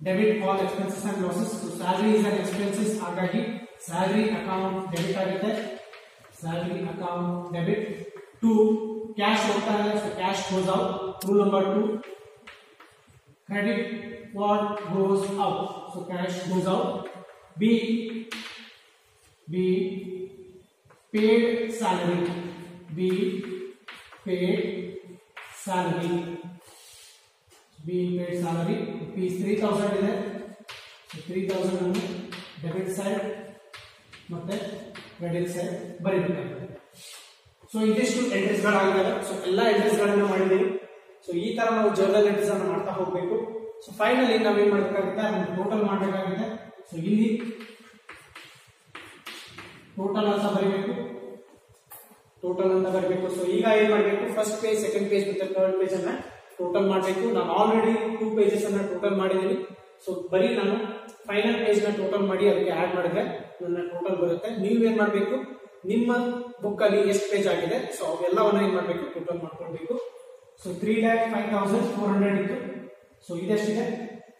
debit all expenses and losses. So salary is an expenses, ಹಾಗಾಗಿ salary account debit ಆಗುತ್ತೆ. Salary account debit. To cash ಹೋಗ್ತಾ ಇದೆ. So cash goes out. Rule number 2 credit what goes out. So cash goes out. B paid salary. paid salary rupees 3000 ಇದೆ. So 3000 ಅನ್ನು debit side ಮತ್ತೆ credit side ಬರೀಬೇಕಾಗುತ್ತೆ. So ಇದಿಷ್ಟು entries ಗಳಾಗಿದ್ದಾವೆ. So ಎಲ್ಲಾ entries ಗಳನ್ನ ಮಾಡಿದೀವಿ. So ಈ ತರ ನಾವು ಜರ್ನಲ್ ಎಂಟ್ರೀಸ್ ಅನ್ನು ಮಾಡ್ತಾ ಹೋಗ್ಬೇಕು. ಸೊ ಫೈನಲಿ ನಾವೇನ್ ಮಾಡಬೇಕಾಗುತ್ತೆ? ಟೋಟಲ್ ಮಾಡಬೇಕಾಗುತ್ತೆ. ಸೊ ಇಲ್ಲಿ ಟೋಟಲ್ ಅಂತ ಬರೀಬೇಕು. ಟೋಟಲ್ ಅಂತ ಬರಬೇಕು. ಸೊ ಈಗ ಏನ್ ಮಾಡಬೇಕು, ಫಸ್ಟ್ ಪೇಜ್, ಸೆಕೆಂಡ್ ಪೇಜ್ ಮತ್ತೆ ಥರ್ಡ್ ಪೇಜ್ ಅನ್ನ ಟೋಟಲ್ ಮಾಡಬೇಕು. ನಾನು ಆಲ್ರೆಡಿ 2 pages ಅನ್ನ ಟೋಟಲ್ ಮಾಡಿದ್ದೀನಿ. ಸೊ ಬರೀ ನಾನು ಫೈನಲ್ ಪೇಜ್ ನ ಟೋಟಲ್ ಮಾಡಿ ಅದಕ್ಕೆ ಆಡ್ ಮಾಡಿದ್ರೆ ನನ್ನ ಟೋಟಲ್ ಬರುತ್ತೆ. ನೀವೇನ್ ಮಾಡಬೇಕು, ನಿಮ್ಮ ಬುಕ್ ಅಲ್ಲಿ ಎಷ್ಟು ಪೇಜ್ ಆಗಿದೆ ಸೊ ಅವೆಲ್ಲವನ್ನ ಏನ್ ಮಾಡಬೇಕು, ಟೋಟಲ್ ಮಾಡ್ಕೊಳ್ಬೇಕು. ಸೊ 3,05,400 ಇತ್ತು. ಸೊ ಇದೆಷ್ಟಿದೆ,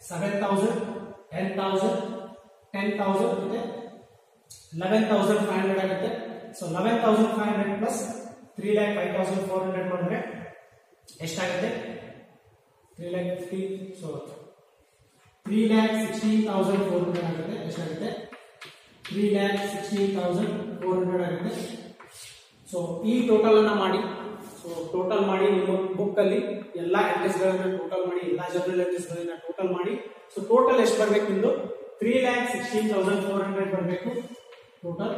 7,000, 10,000, 10,000 ಮತ್ತೆ 11,500 ಆಗುತ್ತೆ. ಸೊ 11,500 ಪ್ಲಸ್ 3,05,400 ಮಾಡಿದ್ರೆ ಎಷ್ಟಾಗುತ್ತೆ, 3,50, ಸೊ 3,16,400 ಆಗುತ್ತೆ. ಎಷ್ಟಾಗುತ್ತೆ, 3,16,400 ಆಗುತ್ತೆ. ಸೊ ಈ ಟೋಟಲ್ ಅನ್ನ ಮಾಡಿ. ಸೊ ಟೋಟಲ್ ಮಾಡಿ ನಿಮ್ಮ ಬುಕ್ ಅಲ್ಲಿ ಎಲ್ಲಾ ಎಂಟ್ರೀಸ್ ಗಳನ್ನ ಟೋಟಲ್ ಮಾಡಿ, ಎಲ್ಲಾ ಜನರಲ್ ಎಂಟ್ರೀಸ್ ಗಳನ್ನ ಟೋಟಲ್ ಮಾಡಿ. ಸೊ ಟೋಟಲ್ ಎಷ್ಟು ಬರ್ಬೇಕು ನಿಮ್ದು, 3,16,400 ಬರಬೇಕು. ಟೋಟಲ್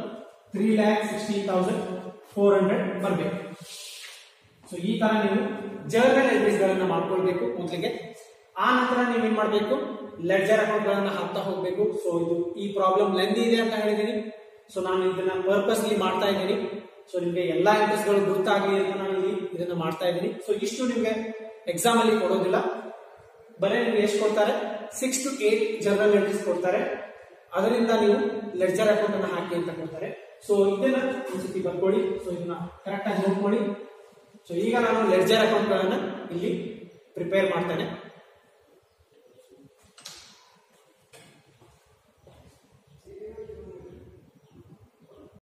3,16,400 ಬರಬೇಕು. ಸೊ ಈ ತರ ನೀವು ಜರ್ನಲ್ ಎಂಟ್ರೀಸ್ ಗಳನ್ನ ಮಾಡ್ಕೊಳ್ಬೇಕು ಮೊದಲಿಗೆ. ಆ ನಂತರ ನೀವೇನ್ ಮಾಡಬೇಕು, ಲೆಡ್ಜರ್ ಅಕೌಂಟ್ ಗಳನ್ನ ಹಾಕ್ತಾ ಹೋಗ್ಬೇಕು. ಸೊ ಇದು ಈ ಪ್ರಾಬ್ಲಮ್ ಲೆಂದಿ ಇದೆ ಅಂತ ಹೇಳಿದೀನಿ. ಸೊ ನಾನು ಇದನ್ನ ಪರ್ಪಸ್ಲಿ ಮಾಡ್ತಾ ಇದ್ದೀನಿ. ಸೊ ನಿಮ್ಗೆ ಎಲ್ಲಾ ಎಂಟ್ರೀಸ್ ಗಳು ಗೊತ್ತಾಗಲಿ ಅಂತ ನಾನು ಇಲ್ಲಿ ಇದನ್ನ ಮಾಡ್ತಾ ಇದ್ದೀನಿ. ಸೊ ಇಷ್ಟು ನಿಮ್ಗೆ ಎಕ್ಸಾಮ್ ಅಲ್ಲಿ ಕೊಡೋದಿಲ್ಲ. ಬರೀ ನಿಮ್ಗೆ ಎಷ್ಟು ಕೊಡ್ತಾರೆ, 6 to 8 ಜರ್ನಲ್ ಎಂಟ್ರೀಸ್ ಕೊಡ್ತಾರೆ. ಅದರಿಂದ ನೀವು ಲೆಡ್ಜರ್ ಅಕೌಂಟ್ ಅನ್ನ ಹಾಕಿ ಅಂತ ಕೊಡ್ತಾರೆ. ಸೊ ಇದನ್ನ ಒಂದ್ಸತಿ ಬರ್ಕೊಳ್ಳಿ. ಸೊ ಇದನ್ನ ಕರೆಕ್ಟ್ ಆಗಿ ನೋಡ್ಕೊಳ್ಳಿ. ಸೊ ಈಗ ನಾನು ಲೆಡ್ಜರ್ ಅಕೌಂಟ್ ಗಳನ್ನ ಇಲ್ಲಿ ಪ್ರಿಪೇರ್ ಮಾಡ್ತೇನೆ.